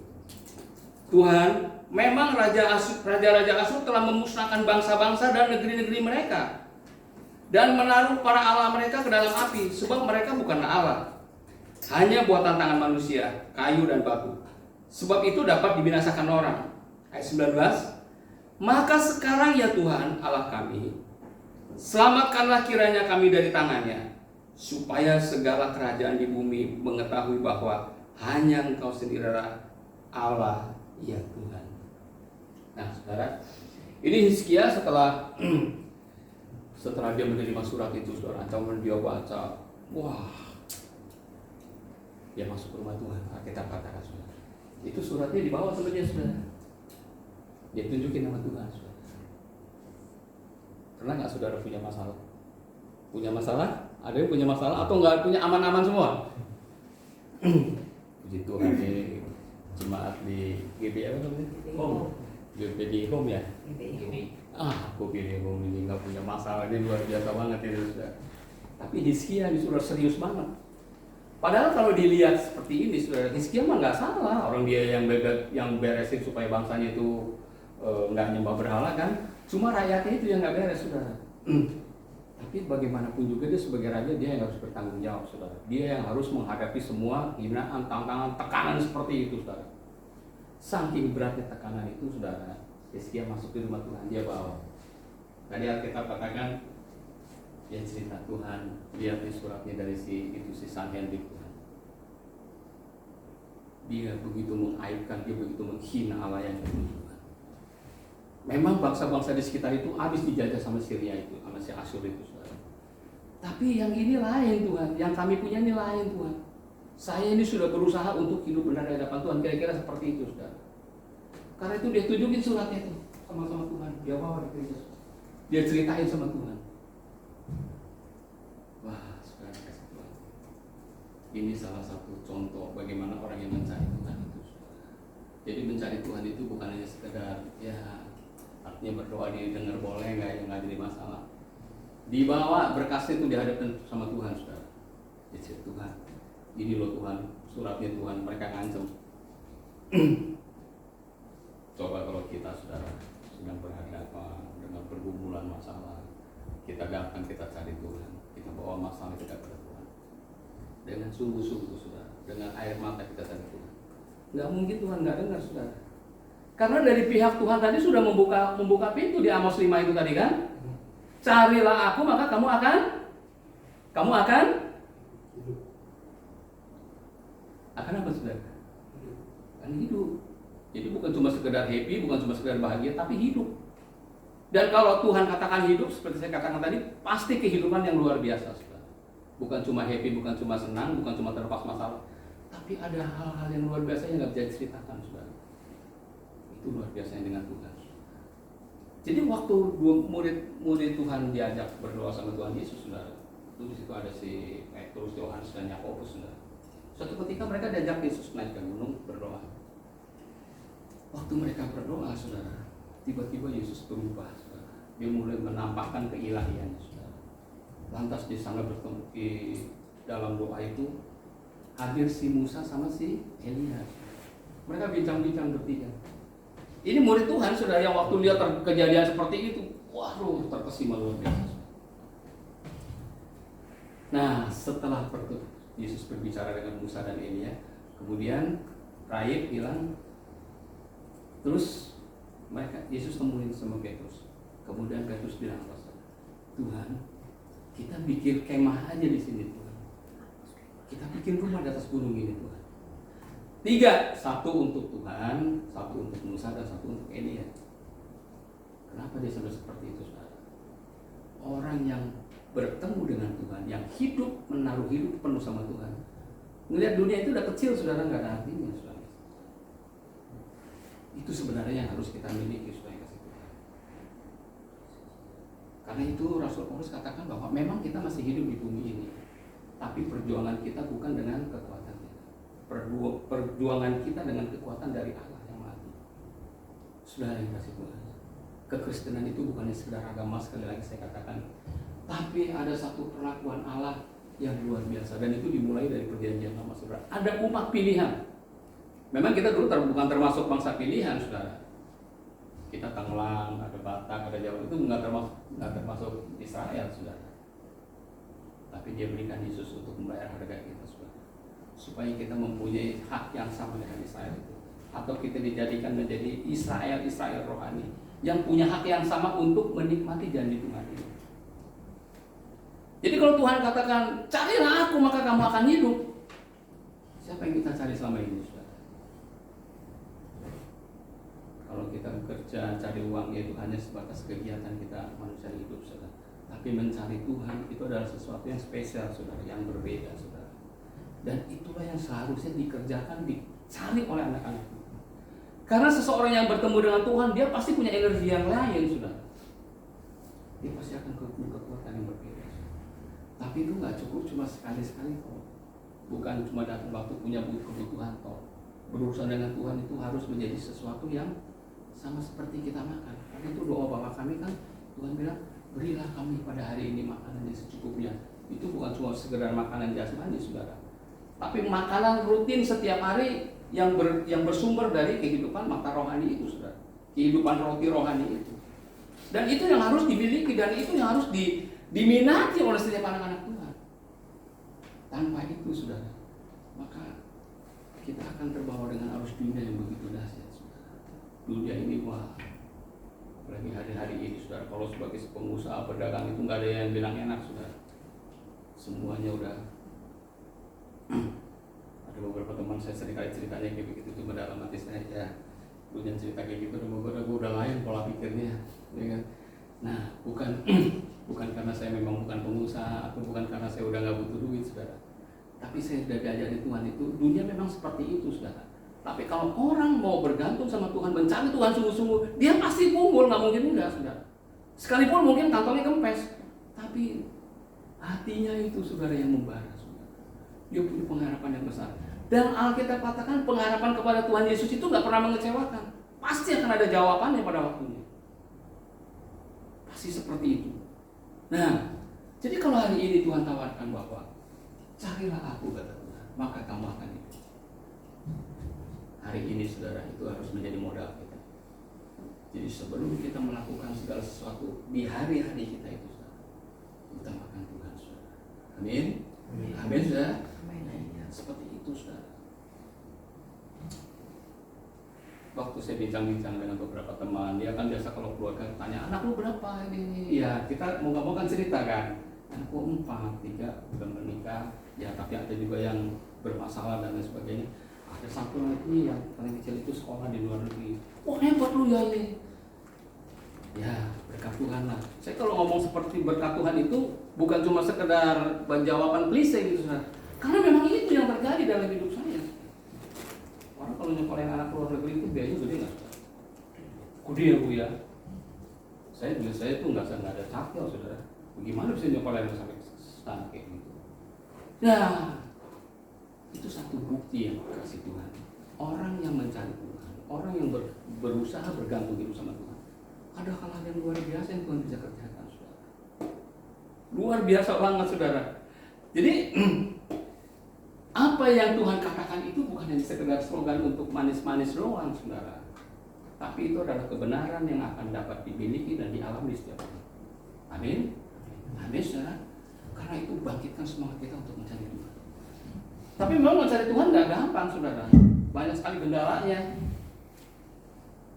Tuhan, memang raja-raja Asyur telah memusnahkan bangsa-bangsa dan negeri-negeri mereka dan menaruh para Allah mereka ke dalam api, sebab mereka bukanlah Allah, hanya buatan tangan manusia, kayu dan batu. Sebab itu dapat dibinasakan orang. Ayat 19. Maka sekarang ya Tuhan Allah kami, selamatkanlah kiranya kami dari tangannya, supaya segala kerajaan di bumi mengetahui bahwa hanya Engkau sendirilah Allah ya Tuhan. Nah, saudara, Ini Hizkia setelah dia menerima surat itu, saudara, ancaman dia baca, wah, dia masuk ke rumah Tuhan. Kita katakan, saudara, itu suratnya dibawa sama dia, saudara. Dia tunjukin nama Tuhan, saudara. Pernah nggak saudara punya masalah? Punya masalah? Ada yang punya masalah atau nggak punya aman-aman semua? Puji Tuhan, di jemaat di GB apa namanya? GBD Home ya? Aku GBD Home ini nggak punya masalah, ini luar biasa banget ini, saudara. Tapi Hizkia ini sudah serius banget. Padahal kalau dilihat seperti ini, saudara, Hizkia mah nggak salah. Orang dia yang beresin supaya bangsanya itu nggak nyembah berhala kan. Cuma rakyatnya itu yang nggak beres, saudara. Tapi bagaimanapun juga dia sebagai raja, dia yang harus bertanggung jawab, saudara. Dia yang harus menghadapi semua hinaan, tantangan, tekanan seperti itu, saudara. Saking beratnya tekanan itu, saudara, Hizkia masuk di rumah Tuhan, dia bawa. Tadi Alkitab katakan, dia cerita Tuhan, lihat di suratnya dari si Sanhedrin Tuhan. Dia begitu mengaibkan, dia begitu menghina Allah yang hidup. Memang bangsa-bangsa di sekitar itu habis dijajah sama Syria itu, sama si Asyur itu, saudara. Tapi yang ini lain Tuhan, yang kami punya ini lain Tuhan. Saya ini sudah berusaha untuk hidup benar di hadapan Tuhan, kira-kira seperti itu, saudara. Karena itu dia tunjukin suratnya itu sama-sama Tuhan, dia bawa di gereja. Dia ceritain sama Tuhan. Wah, saudara kasih Tuhan. Ini salah satu contoh bagaimana orang yang mencari Tuhan itu, saudara. Jadi mencari Tuhan itu bukan hanya sekedar ya artinya berdoa didengar boleh nggak jadi masalah. Dibawa berkasnya itu dihadapkan sama Tuhan, saudara. Jadi Tuhan, ini loh Tuhan, suratnya Tuhan, mereka ngancem. Coba kalau kita, saudara, sedang berhadapan dengan pergumulan masalah, kita datang, kita cari Tuhan, kita bawa masalah kita kepada Tuhan dengan sungguh-sungguh, saudara, dengan air mata kita cari Tuhan. Nggak mungkin Tuhan nggak dengar, saudara. Karena dari pihak Tuhan tadi sudah membuka pintu di Amos 5 itu tadi kan. Carilah aku maka kamu akan apa, saudara? Akan hidup. Jadi bukan cuma sekedar happy, bukan cuma sekedar bahagia, tapi hidup. Dan kalau Tuhan katakan hidup, seperti saya katakan tadi, pasti kehidupan yang luar biasa, saudara. Bukan cuma happy, bukan cuma senang, bukan cuma terlepas masalah, tapi ada hal-hal yang luar biasa yang nggak bisa diceritakan, saudara. Itu luar biasa dengan Tuhan. Jadi waktu dua murid Tuhan diajak berdoa sama Tuhan Yesus, saudara, itu di situ ada si Petrus, Yohanes dan Yakobus, saudara. Suatu ketika mereka diajak Yesus naik ke gunung berdoa. Waktu mereka berdoa, saudara, tiba-tiba Yesus berubah, saudara. Dia mulai menampakkan keilahiannya, saudara. Lantas di sana bertemu di dalam doa itu hadir si Musa sama si Elia. Mereka bincang-bincang bertiga. Ini murid Tuhan, saudara, yang waktu lihat kejadian seperti itu, waduh, terkesima luar biasa. Nah, setelah Yesus berbicara dengan Musa dan Elia, kemudian rahib hilang. Terus Yesus temuin sama Petrus. Kemudian Petrus bilang apa? Tuhan, kita bikin kemah aja di sini, Tuhan. Kita bikin rumah di atas gunung ini, Tuhan. 3, 1 untuk Tuhan, 1 untuk Musa, dan 1 untuk Elia. Kenapa dia sampai seperti itu, saudara? Orang yang bertemu dengan Tuhan, yang hidup, menaruh hidup penuh sama Tuhan, melihat dunia itu udah kecil, saudara, nggak ada artinya, saudara. Itu sebenarnya yang harus kita miliki, supaya kasih Tuhan. Karena itu Rasul Paulus katakan bahwa memang kita masih hidup di bumi ini, tapi perjuangan kita bukan dengan kekuatan kita. Perjuangan kita dengan kekuatan dari Allah yang mati. Saudara yang kasih Tuhan, kekristenan itu bukan sekedar agama, sekali lagi saya katakan, tapi ada satu perlakuan Allah yang luar biasa, dan itu dimulai dari perjanjian lama, saudara. Ada umat pilihan. Memang kita dulu bukan termasuk bangsa pilihan, saudara. Kita Tenggelam, ada Batak, ada Jawa, itu nggak termasuk Israel, saudara. Tapi dia berikan Yesus untuk membayar harga kita, saudara, supaya kita mempunyai hak yang sama dengan Israel itu, atau kita dijadikan menjadi Israel rohani yang punya hak yang sama untuk menikmati janji Tuhan ini. Jadi kalau Tuhan katakan, carilah aku maka kamu akan hidup, siapa yang kita cari selama ini, saudara? Kalau kita bekerja, cari uang itu hanya sebatas kegiatan kita manusia hidup, saudara. Tapi mencari Tuhan itu adalah sesuatu yang spesial, saudara, yang berbeda, saudara. Dan itulah yang seharusnya dikerjakan, dicari oleh anak-anak Tuhan. Karena seseorang yang bertemu dengan Tuhan, dia pasti punya energi yang lain, saudara. Dia pasti akan punya kekuatan yang berbeda. Tapi itu nggak cukup cuma sekali-sekali kok. Bukan cuma datang waktu punya kebutuhan kok. Berurusan dengan Tuhan itu harus menjadi sesuatu yang sama seperti kita makan. Karena itu doa Bapa kami kan, Tuhan bilang, berilah kami pada hari ini makanan yang secukupnya. Itu bukan cuma sekedar makanan jasmani, saudara, tapi makanan rutin setiap hari yang bersumber dari kehidupan mata rohani itu, saudara. Kehidupan roti rohani itu. Dan itu yang harus dimiliki, dan itu yang harus diminati oleh setiap anak-anak Tuhan. Tanpa itu, saudara, maka kita akan terbawa dengan arus dunia yang begitu dahsyat, saudara. Dunia ini, wah, apalagi hari-hari ini, saudara, kalau sebagai pengusaha pedagang itu nggak ada yang bilang enak, saudara. Semuanya udah ada beberapa teman saya seringkali ceritanya kayak begitu, cuma dalam hati saya, ya punya cerita kayak gitu, udah lain pola pikirnya, ya kan? Nah, bukan karena saya memang bukan pengusaha, atau bukan karena saya udah nggak butuh duit, saudara. Tapi saya sudah diajari Tuhan itu, dunia memang seperti itu, saudara. Tapi kalau orang mau bergantung sama Tuhan, mencari Tuhan sungguh-sungguh, dia pasti kumpul, nggak mungkin enggak, saudara. Sekalipun mungkin kantongnya kempes, tapi hatinya itu, saudara, yang membara, saudara. Dia punya pengharapan yang besar. Dan Alkitab katakan pengharapan kepada Tuhan Yesus itu nggak pernah mengecewakan. Pasti akan ada jawabannya pada waktunya. Pasti seperti itu. Nah, jadi kalau hari ini Tuhan tawarkan bahwa carilah aku, kata Tuhan, maka kamu akan hidup. Hari ini, saudara, itu harus menjadi modal kita. Jadi sebelum kita melakukan segala sesuatu di hari-hari kita itu, saudara, utamakan Tuhan, saudara. Amin. Amin, saudara. Ya, seperti itu, saudara. Waktu saya bincang-bincang dengan beberapa teman, dia kan biasa kalau keluarga tanya, anak lu berapa ini? Ya, kita mau nggak mau kan cerita kan. Anakku 4, 3 udah menikah. Ya, tapi ada juga yang bermasalah dan lain sebagainya. Ada satu lagi yang paling kecil itu sekolah di luar negeri. Wah, hebat lu ya ini. Ya, berkat Tuhan lah. Saya kalau ngomong seperti berkat Tuhan itu bukan cuma sekedar jawaban klise gitu, saudara. Karena memang itu yang terjadi dalam hidup saya. Orang kalau nyekolahin anak luar negeri itu biayanya gede nggak? Gede ya, Bu ya. Saya itu nggak ada cakil, saudara. Bagaimana bisa nyekolahin sampai sana kayak gitu? Nah, itu satu bukti yang kasih Tuhan. Orang yang mencari Tuhan, orang yang berusaha bergantung hidup sama Tuhan, ada hal-hal yang luar biasa yang Tuhan bisa kerjakan, saudara. Luar biasa banget, saudara. Jadi apa yang Tuhan katakan itu bukan hanya sekedar slogan untuk manis-manis doang, saudara. Tapi itu adalah kebenaran yang akan dapat dimiliki dan dialami setiap orang. Amin. Amin, saudara. Karena itu bangkitkan semangat kita untuk mencari Tuhan. Tapi memang mencari Tuhan nggak gampang, saudara. Banyak sekali kendalanya.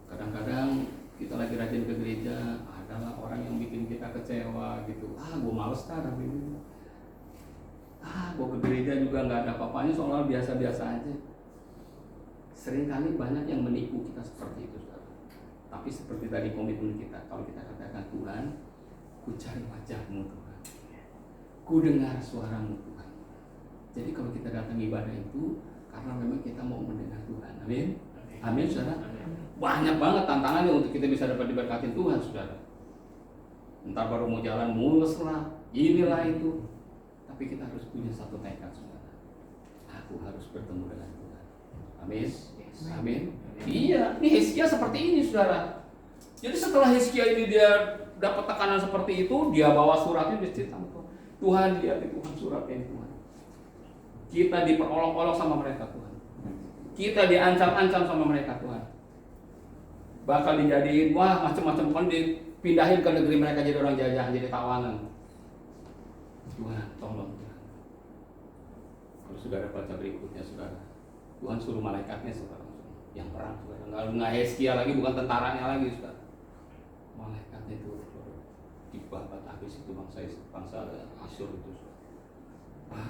Kadang-kadang kita lagi rajin ke gereja, adalah orang yang bikin kita kecewa gitu. Gue males hari ini. Gue ke gereja juga nggak ada apa-apanya, soalnya biasa-biasa aja. Seringkali banyak yang menipu kita seperti itu, saudara. Tapi seperti tadi komitmen kita, kalau kita katakan Tuhan, ku cari wajah-Mu, Tuhan. Ku dengar suara-Mu, Tuhan. Jadi kalau kita datang ibadah itu karena memang kita mau mendengar Tuhan. Amin. Amin, saudara. Banyak banget tantangannya untuk kita bisa dapat diberkatin Tuhan, saudara. Entar baru mau jalan mulus lah, inilah itu. Tapi kita harus punya satu tekad, saudara. Aku harus bertemu dengan Tuhan. Amin. Amin. Iya, ini Hizkia seperti ini, saudara. Jadi setelah Hizkia ini dia dapat tekanan seperti itu, dia bawa suratnya di situ. Tuhan, lihat itu Tuhan, suratnya Tuhan. Kita diperolok-olok sama mereka, Tuhan. Kita diancam-ancam sama mereka, Tuhan. Bakal dijadiin, macam-macam, bukan dipindahin ke negeri mereka jadi orang jajahan, jadi tawanan. Tuhan, tolong Tuhan. Kalau saudara baca berikutnya, saudara, Tuhan suruh malaikatnya, saudara, yang perang, saudara. Nggak Hizkia lagi, bukan tentaranya lagi, saudara. Malaikatnya itu dibabat habis itu bangsa Asyur itu, saudara.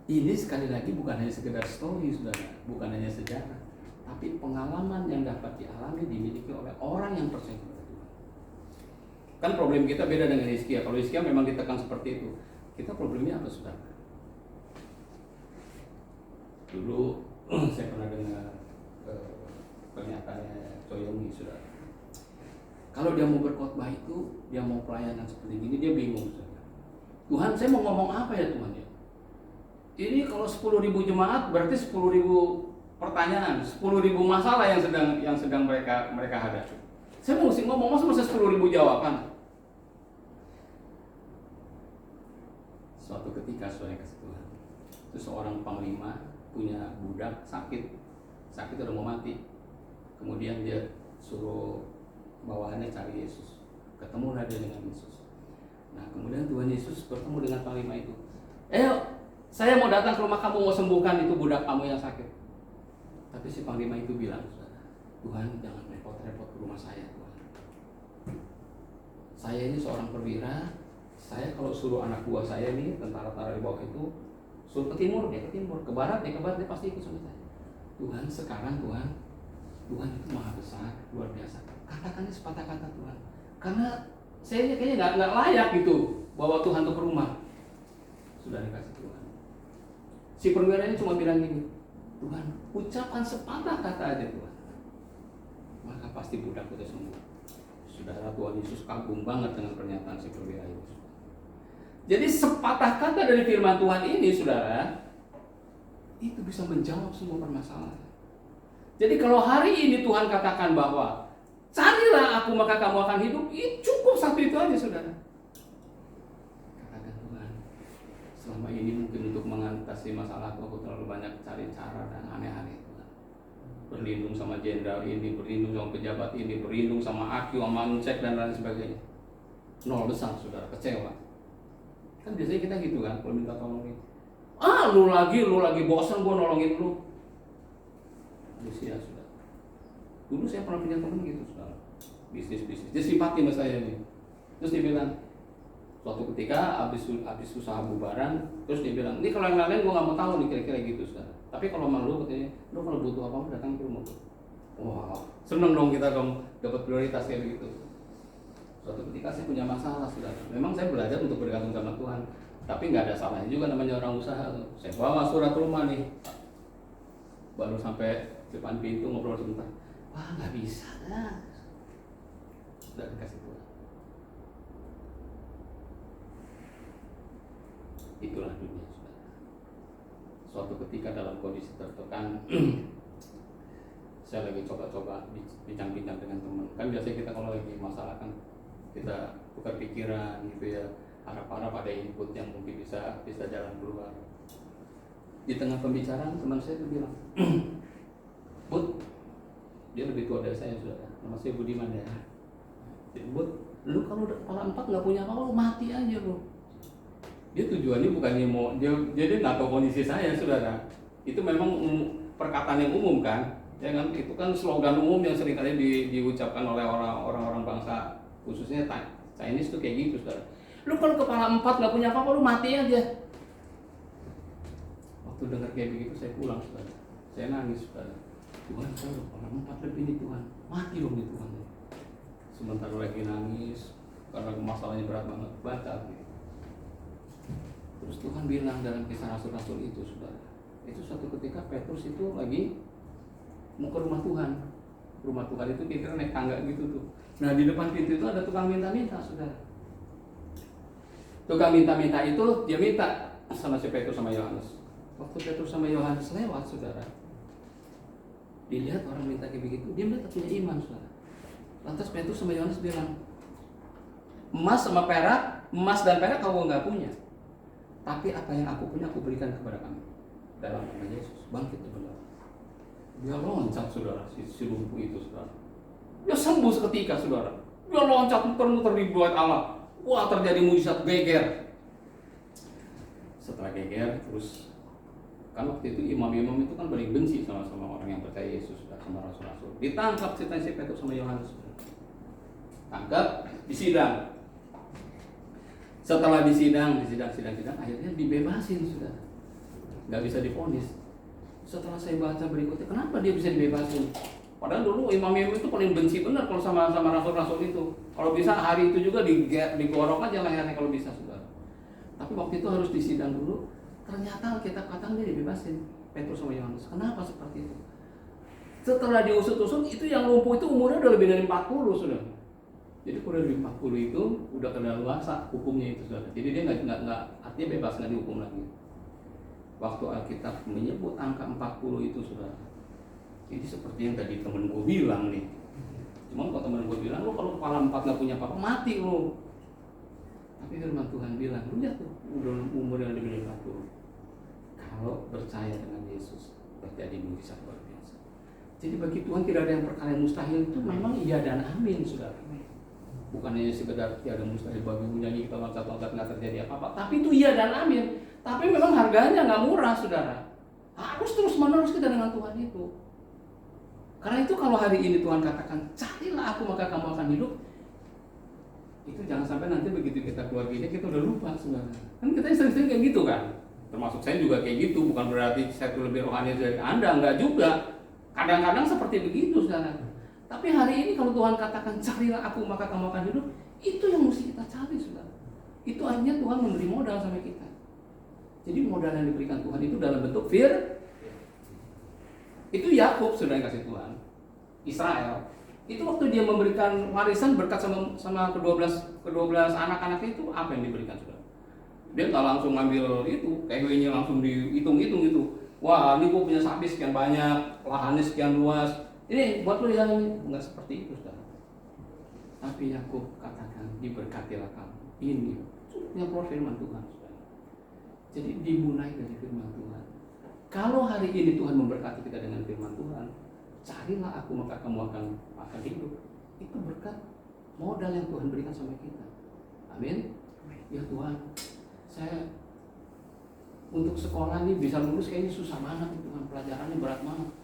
Ini sekali lagi bukan hanya sekedar story, saudara, bukan hanya sejarah, tapi pengalaman yang dapat dialami dimiliki oleh orang yang percaya kepada Tuhan. Kan problem kita beda dengan Hizkia. Kalau Hizkia memang ditekan seperti itu, kita problemnya apa, saudara? Dulu saya pernah dengar pernyataannya Coyongi, saudara. Kalau dia mau berkhotbah itu, dia mau pelayanan seperti ini, dia bingung, saudara. Tuhan, saya mau ngomong apa ya Tuhan ya? Ini kalau 10.000 jemaat berarti 10.000 pertanyaan, 10.000 masalah yang sedang mereka hadapi. Saya mesti ngomong masa 10.000 jawaban. Suatu ketika saya kasih Tuhan, itu seorang panglima punya budak sakit udah mau mati. Kemudian dia suruh bawahannya cari Yesus. Ketemulah dia dengan Yesus. Nah, kemudian Tuhan Yesus bertemu dengan panglima itu. Saya mau datang ke rumah kamu, mau sembuhkan itu budak kamu yang sakit. Tapi si panglima itu bilang, Tuhan jangan repot-repot ke rumah saya, Tuhan. Saya ini seorang perwira. Saya kalau suruh anak buah saya nih, tentara-tentara di bawah itu, suruh ke timur, dia ke timur, ke barat, dia pasti ikut sama saya. Tuhan, sekarang Tuhan itu maha besar, luar biasa. Katakannya sepatah kata Tuhan. Karena saya kayaknya nggak layak gitu bawa Tuhan tuh ke rumah. Sudah dikasih Tuhan. Si perwira ini cuma bilang gini, Tuhan, ucapkan sepatah kata aja Tuhan, maka pasti budak itu sembuh. Saudara, Tuhan Yesus kagum banget dengan pernyataan si perwira itu. Jadi sepatah kata dari firman Tuhan ini, saudara, itu bisa menjawab semua permasalahan. Jadi kalau hari ini Tuhan katakan bahwa carilah aku maka kamu akan hidup, itu cukup satu itu aja, saudara. Katakan, Tuhan, selama ini mungkin untuk mengatasi masalahku aku terlalu banyak cari cara dan aneh-aneh, Tuhan. Berlindung sama jenderal ini, berlindung sama pejabat ini, berlindung sama AQ, sama Uncek dan lain sebagainya. Nol besar, saudara, kecewa. Kan biasanya kita gitu kan, kalau minta tolongin. Lu lagi bosan gua nolongin lu. Sia, sudah. Dulu saya pernah punya teman gitu, saudara. Bisnis. Dia simpati sama saya nih. Terus dia bilang, suatu ketika habis usaha bubaran, terus dia bilang, ini kalau yang lain gua nggak mau tahu nih kira-kira gitu, saudara. Tapi kalau malu katanya, lu kalau butuh apa-apa datang ke rumah. Wow, seneng dong kita dapat prioritas kayak begitu. Suatu ketika saya punya masalah, saudara. Memang saya belajar untuk bergantung sama Tuhan, tapi nggak ada salahnya juga namanya orang usaha. Saya bawa surat rumah nih, baru sampai depan pintu ngobrol sebentar. Wah, nggak bisa dah. Sudah dikasih Tuhan. Itulah dunia, saudara. Suatu ketika dalam kondisi tertekan, saya lagi coba-coba bincang-bincang dengan teman. Kan biasanya kita kalau lagi masalah kan kita tukar pikiran gitu ya, harap-harap ada input yang mungkin bisa jalan keluar. Di tengah pembicaraan teman saya itu bilang, Bud, dia lebih tua dari saya, saudara. Nama saya Budiman ya. Bud, lu kalau udah kepala 4 nggak punya apa-apa, lu mati aja lu. Dia tujuannya bukannya mau dia nggak tahu kondisi saya, saudara. Itu memang perkataan yang umum kan, ya kan? Itu kan slogan umum yang seringkali diucapkan oleh orang-orang bangsa, khususnya Chinese tuh kayak gitu, saudara. Lu kalau kepala 4 nggak punya apa-apa, lu mati aja. Waktu dengar kayak begitu saya pulang, saudara. Saya nangis, saudara. Tuhan, saya udah kepala 4 lebih nih Tuhan, mati dong nih Tuhan. Sementara lagi nangis karena masalahnya berat banget, baca gitu. Terus Tuhan bilang dalam kisah rasul-rasul itu, saudara, itu suatu ketika Petrus itu lagi mau ke rumah Tuhan. Rumah Tuhan itu kira-kira naik tangga gitu tuh. Nah di depan pintu itu ada tukang minta-minta, saudara. Tukang minta-minta itu dia minta sama si Petrus sama Yohanes. Waktu Petrus sama Yohanes lewat, saudara, dilihat orang minta kayak begitu, dia tetap punya iman, saudara. Lantas Petrus sama Yohanes bilang, emas dan perak kau nggak punya, tapi apa yang aku punya aku berikan kepada kamu. Dalam nama Yesus bangkit benar. Dia loncat, saudara, si lumpuh itu, saudara. Dia sembuh seketika, saudara. Dia loncat muter-muter di buat Allah. Wah, terjadi mujizat, geger. Setelah geger, terus kan waktu itu imam-imam itu kan paling benci sama orang yang percaya Yesus, sama rasul-rasul. Ditangkap si Petrus sama Yohanes. Tangkap, disidang. Setelah disidang, akhirnya dibebasin, sudah. Nggak bisa divonis. Setelah saya baca berikutnya, kenapa dia bisa dibebasin? Padahal dulu imam-imam itu paling benci benar kalau sama rasul-rasul itu. Kalau bisa hari itu juga digorok aja lehernya kalau bisa, saudara. Tapi waktu itu harus disidang dulu. Ternyata kita katakan dia dibebasin, Petrus sama Yohanes. Kenapa seperti itu? Setelah diusut-usut, itu yang lumpuh itu umurnya udah lebih dari 40, saudara. Jadi kalau lebih 40 itu udah kedaluarsa hukumnya itu, saudara. Jadi dia nggak artinya bebas, nggak dihukum lagi. Waktu Alkitab menyebut angka 40 itu, saudara, jadi seperti yang tadi temen gue bilang nih. Cuma kalau temen gue bilang, lu kalau kepala 4 nggak punya apa-apa, mati lu. Tapi firman Tuhan bilang, lu lihat tuh, udah umur yang lebih dari 40. Kalau percaya dengan Yesus, terjadi mujizat luar biasa. Jadi bagi Tuhan tidak ada yang perkara yang mustahil, itu memang iya dan amin, saudara. Bukan hanya sekedar tiada mustahil bagi nyanyi kita loncat-loncat nggak terjadi apa-apa, tapi itu iya dan amin. Tapi memang harganya nggak murah, saudara. Harus terus-menerus kita dengan Tuhan itu. Karena itu kalau hari ini Tuhan katakan, carilah aku maka kamu akan hidup, itu jangan sampai nanti begitu kita keluar gini kita udah lupa, saudara. Kan kita sering-sering kayak gitu kan. Termasuk saya juga kayak gitu, bukan berarti saya itu lebih rohani dari Anda, enggak juga. Kadang-kadang seperti begitu, saudara. Tapi hari ini kalau Tuhan katakan, carilah aku maka kamu akan hidup, itu yang mesti kita cari, saudara. Itu artinya Tuhan memberi modal sama kita. Jadi modal yang diberikan Tuhan itu dalam bentuk itu Yakub sudah dikasih Tuhan, Israel. Itu waktu dia memberikan warisan berkat sama ke-12 anak-anaknya itu apa yang diberikan, saudara? Dia nggak langsung ngambil itu, kayaknya langsung dihitung-hitung itu. Wah, ini gue punya sapi sekian banyak, lahannya sekian luas. Ini buat lo yang nggak seperti itu, saudara. Tapi Yakub katakan, diberkatilah kamu. Ini yang keluar firman Tuhan, saudara. Jadi dimulai dari firman Tuhan. Kalau hari ini Tuhan memberkati kita dengan firman Tuhan, carilah aku maka kamu akan hidup. Itu berkat modal yang Tuhan berikan sama kita. Amin. Ya Tuhan, saya untuk sekolah ini bisa lulus kayaknya susah banget, Tuhan, pelajarannya berat banget.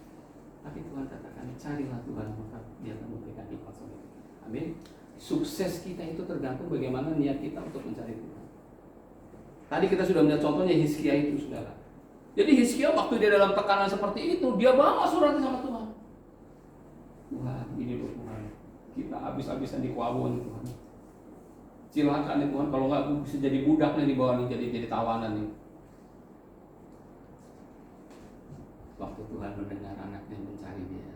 Tapi Tuhan katakan, carilah Tuhan maka Dia akan memberikan hikmat sama kita. Amin. Sukses kita itu tergantung bagaimana niat kita untuk mencari Tuhan. Tadi kita sudah melihat contohnya Hizkia itu, saudara. Jadi Hizkia waktu dia dalam tekanan seperti itu, dia bawa suratnya sama Tuhan. Tuhan, ini loh Tuhan, kita habis-habisan di Kuawon, Tuhan. Silakan nih Tuhan, kalau nggak bisa jadi budak nih di bawah nih, jadi tawanan nih. Waktu Tuhan mendengar anaknya mencari dia,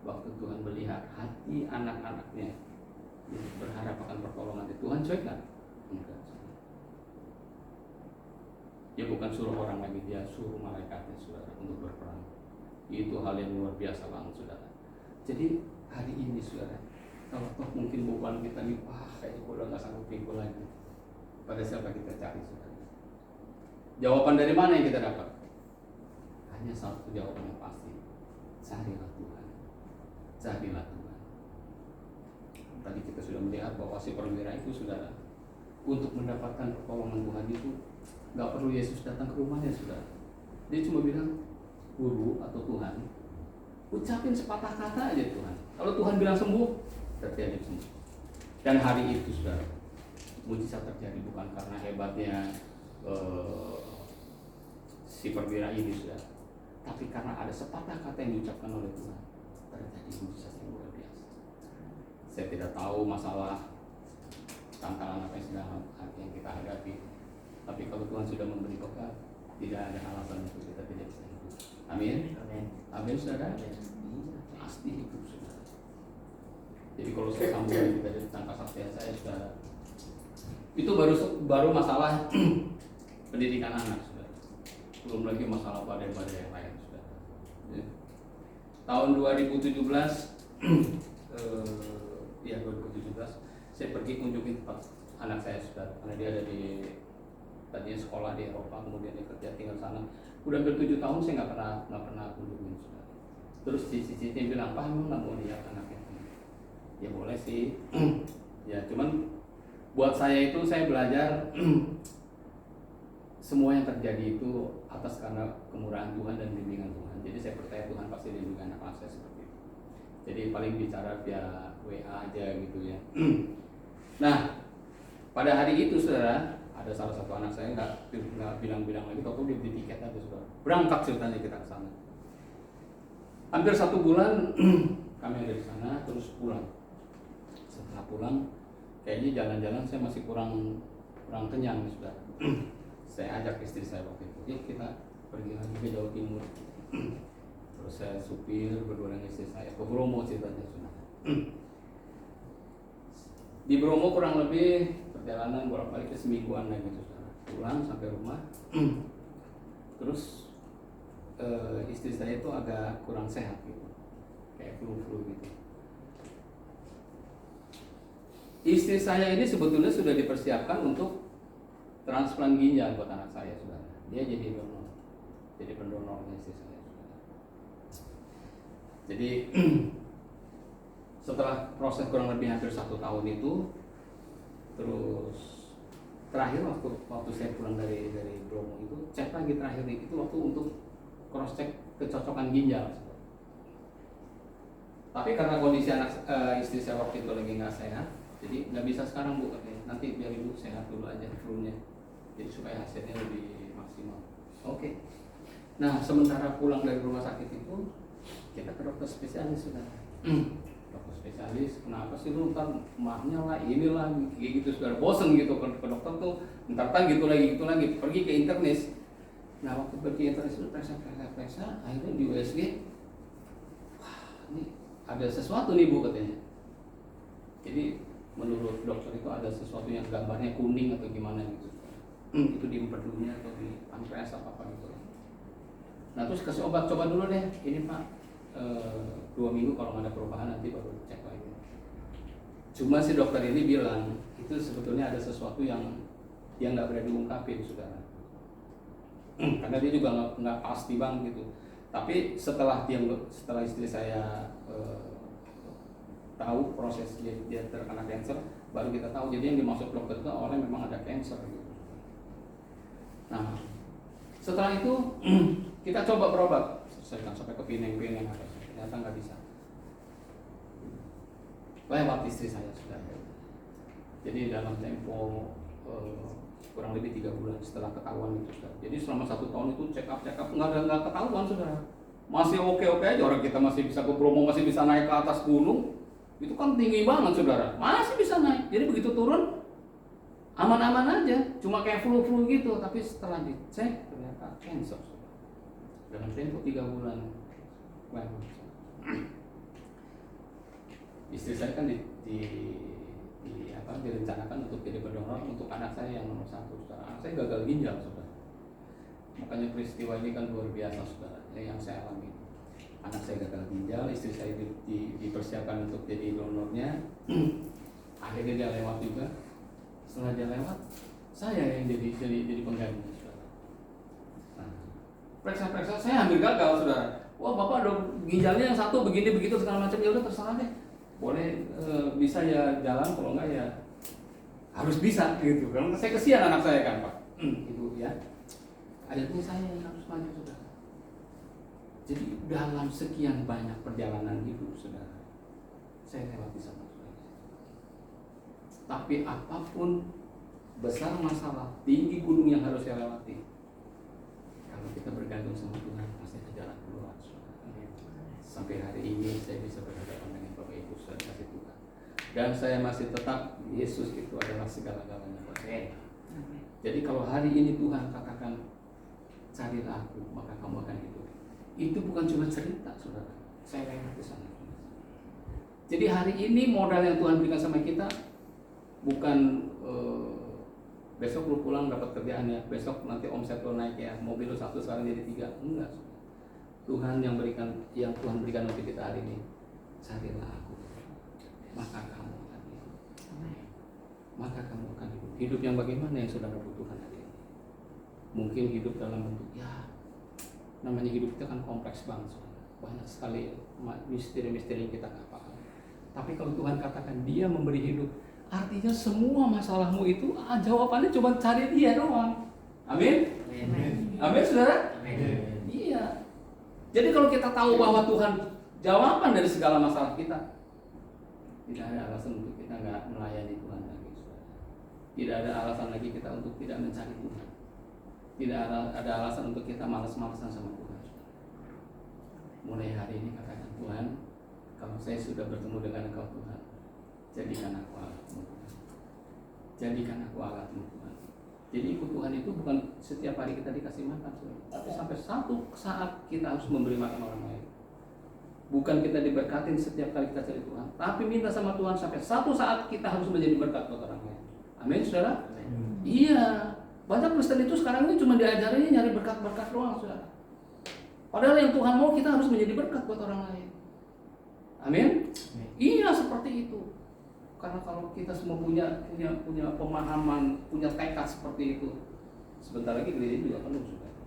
waktu Tuhan melihat hati anak-anaknya yang berharap akan pertolongan dari Tuhan, cuek nggak? Enggak. Dia bukan suruh orang lagi, dia suruh malaikatnya, saudara, untuk berperang. Itu hal yang luar biasa banget, saudara. Jadi hari ini, saudara, kalau toh mungkin beban kita nih, wah kayaknya gue udah gak sanggup pikul lagi. Pada siapa kita cari, saudara? Jawaban dari mana yang kita dapat? Hanya satu jawaban yang pasti. Carilah Tuhan. Carilah Tuhan. Tadi kita sudah melihat bahwa si perwira itu, saudara, untuk mendapatkan pertolongan Tuhan itu gak perlu Yesus datang ke rumahnya, saudara. Dia cuma bilang, Guru atau Tuhan, ucapin sepatah kata aja Tuhan. Kalau Tuhan bilang sembuh, terjadi sembuh. Dan hari itu, saudara, mujizat terjadi bukan karena hebatnya si perwira ini, saudara, tapi karena ada sepatah kata yang diucapkan oleh Tuhan, terjadi mujizat yang luar biasa. Saya tidak tahu masalah tantangan apa yang kita hadapi, tapi kalau Tuhan sudah memberi bekal, tidak ada alasan untuk kita tidak bisa hidup. Amin. Amin, saudara. Pasti hidup, saudara. Jadi kalau saya sambung dari tentang kesaksian saya, saudara, itu baru masalah pendidikan anak, saudara. Belum lagi masalah badai-badai yang lain, saudara. Ya. Tahun 2017, 2017, saya pergi kunjungi tempat anak saya, saudara, karena dia ada di tadinya sekolah di Eropa, kemudian dia kerja tinggal sana. Udah hampir 7 tahun saya nggak pernah kunjungin, saudara. Terus si bilang, Pak, emang nggak mau lihat anaknya? Ya boleh sih. Ya cuman buat saya itu saya belajar semua yang terjadi itu atas karena kemurahan Tuhan dan bimbingan Tuhan. Jadi saya percaya Tuhan pasti bimbing anak-anak saya seperti itu. Jadi paling bicara via WA aja gitu ya. Nah, pada hari itu, saudara, ada salah satu anak saya nggak bilang-bilang lagi, kalau dia beli tiket aja, saudara. Berangkat ceritanya kita ke sana. Hampir 1 bulan kami ada di sana, terus pulang. Setelah pulang, kayaknya jalan-jalan saya masih kurang kenyang, saudara. Saya ajak istri saya waktu itu, yuk kita pergi lagi ke Jawa Timur. Terus saya supir berdua dengan istri saya ke Bromo ceritanya, saudara. Di Bromo kurang lebih perjalanan bolak-balik ke semingguan lagi, saudara. Pulang sampai rumah, terus istri saya itu agak kurang sehat gitu, kayak flu gitu. Istri saya ini sebetulnya sudah dipersiapkan untuk transplant ginjal buat anak saya, saudara. Dia jadi pendonornya istri saya, saudara. Jadi setelah proses kurang lebih hampir 1 tahun itu, terus terakhir waktu saya pulang dari Bromo itu, cek lagi terakhir itu waktu untuk cross check kecocokan ginjal. Tapi karena kondisi istri saya waktu itu lagi nggak sehat, jadi nggak bisa sekarang Bu, katanya. Nanti biar ibu sehat dulu aja flu-nya, jadi supaya hasilnya lebih maksimal. Oke. Nah, sementara pulang dari rumah sakit itu, kita ke dokter spesialis, saudara. Dokter spesialis, kenapa sih lu ntar mahnya lah, inilah, kayak gitu, saudara. Bosen gitu ke dokter tuh, ntar gitu lagi, pergi ke internis. Nah, waktu pergi internis itu periksa, akhirnya di USG, wah, ini ada sesuatu nih Bu, katanya. Jadi menurut dokter itu ada sesuatu yang gambarnya kuning atau gimana gitu. Itu di empedunya atau di pankreas apa gitu. Nah, terus kasih obat, coba dulu deh. Ini Pak, 2 minggu kalau nggak ada perubahan nanti baru cek lagi. Cuma si dokter ini bilang itu sebetulnya ada sesuatu yang nggak berani diungkapin, saudara. Karena dia juga nggak pasti bang gitu. Tapi setelah istri saya tahu proses dia terkena kanker, baru kita tahu. Jadi yang dimaksud dokter itu awalnya memang ada kanker gitu. Nah, setelah itu kita coba berobat, saya sampai ke pineng-pineng, ternyata nggak bisa. Lewat istri saya sudah. Jadi dalam tempo kurang lebih 3 bulan setelah ketahuan itu, saudara. Jadi selama 1 tahun itu check up nggak ketahuan, saudara. Masih oke aja, orang kita masih bisa ke Bromo, masih bisa naik ke atas gunung. Itu kan tinggi banget, saudara. Masih bisa naik. Jadi begitu turun aman-aman aja, cuma kayak flu gitu. Tapi setelah dicek ternyata cancer, saudara. Dalam tempo 3 bulan. Istri saya kan direncanakan untuk jadi pendonor untuk anak saya yang nomor 1, saudara. Anak saya gagal ginjal, saudara. Makanya peristiwa ini kan luar biasa, saudara, yang saya alami. Anak saya gagal ginjal, istri saya dipersiapkan untuk jadi donornya. Akhirnya dia lewat juga. Setelah dia lewat, saya yang jadi pengganti, saudara. Nah, periksa saya hampir gagal, saudara. Wah, Bapak ada ginjalnya yang 1 begini begitu segala macam, ya udah terserah deh. Boleh bisa ya jalan, kalau enggak ya harus bisa gitu. Karena saya kesian anak saya kan, Pak. Ibu ya. Akhirnya saya yang harus maju, saudara. Jadi dalam sekian banyak perjalanan hidup, saudara, saya lewati sama saudara. Tapi apapun besar masalah, tinggi gunung yang harus saya lewati, kalau kita bergantung sama Tuhan, pasti ada jalan keluar, saudara. Sampai hari ini saya bisa berhadapan dengan Bapak Ibu, saudara kasih Tuhan. Dan saya masih tetap, Yesus itu adalah segala-galanya buat saya. Jadi kalau hari ini Tuhan katakan, carilah aku, maka kamu akan hidup. Itu bukan cuma cerita, saudara. Saya lewat di sana. Jadi hari ini modal yang Tuhan berikan sama kita bukan besok lu pulang dapat kerjaan ya, besok nanti omset lu naik ya, mobil lu 1 sekarang jadi 3. Enggak. Tuhan yang Tuhan berikan untuk kita hari ini, carilah aku, maka kamu akan hidup. Maka kamu akan hidup. Hidup yang bagaimana yang saudara butuhkan hari ini? Mungkin hidup dalam bentuk namanya hidup kita kan kompleks banget, saudara. Banyak sekali misteri-misteri yang kita nggak paham. Tapi kalau Tuhan katakan Dia memberi hidup, artinya semua masalahmu itu jawabannya cuma cari Dia doang. Amin. Amin, saudara. Amin. Iya. Jadi kalau kita tahu bahwa Tuhan jawaban dari segala masalah kita, tidak ada alasan untuk kita nggak melayani Tuhan lagi, saudara. Tidak ada alasan lagi kita untuk tidak mencari Tuhan. Tidak ada alasan untuk kita malas-malasan sama Tuhan. mulai hari ini katakan, Tuhan, kalau saya sudah bertemu dengan Engkau Tuhan, jadikan aku alatmu. Jadikan aku alatmu Tuhan. Jadi ikut Tuhan itu bukan setiap hari kita dikasih makan, tapi sampai satu saat kita harus memberi makan orang lain. Bukan kita diberkatin setiap kali kita cari Tuhan, tapi minta sama Tuhan sampai satu saat kita harus menjadi berkat buat orang lain. Amin, saudara? Iya, banyak Kristen itu sekarang ini cuma diajarinnya nyari berkat-berkat doang, saudara. Padahal yang Tuhan mau kita harus menjadi berkat buat orang lain. Amin? Iya, seperti itu. Karena kalau kita semua punya pemahaman, punya tekad seperti itu, sebentar lagi gereja juga penuh, saudara.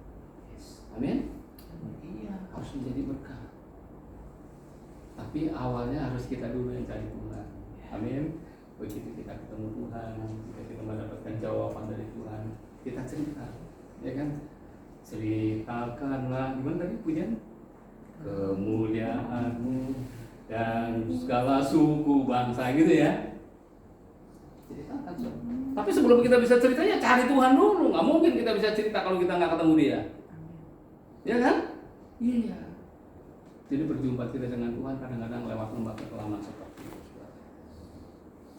Amin? Iya, harus menjadi berkat. Tapi awalnya harus kita dulu yang cari Tuhan. Amin. Begitu kita ketemu Tuhan, kita mendapatkan jawaban dari Tuhan, kita cerita, ya kan? Ceritakanlah, gimana tadi punya? Kemuliaan-Mu dan segala suku bangsa, gitu ya. Ceritakan. Tapi sebelum kita bisa ceritanya, cari Tuhan dulu. Nggak mungkin kita bisa cerita kalau kita nggak ketemu Dia. Ya kan? Iya. Jadi berjumpa kita dengan Tuhan kadang-kadang lewat lembah kekelaman seperti itu.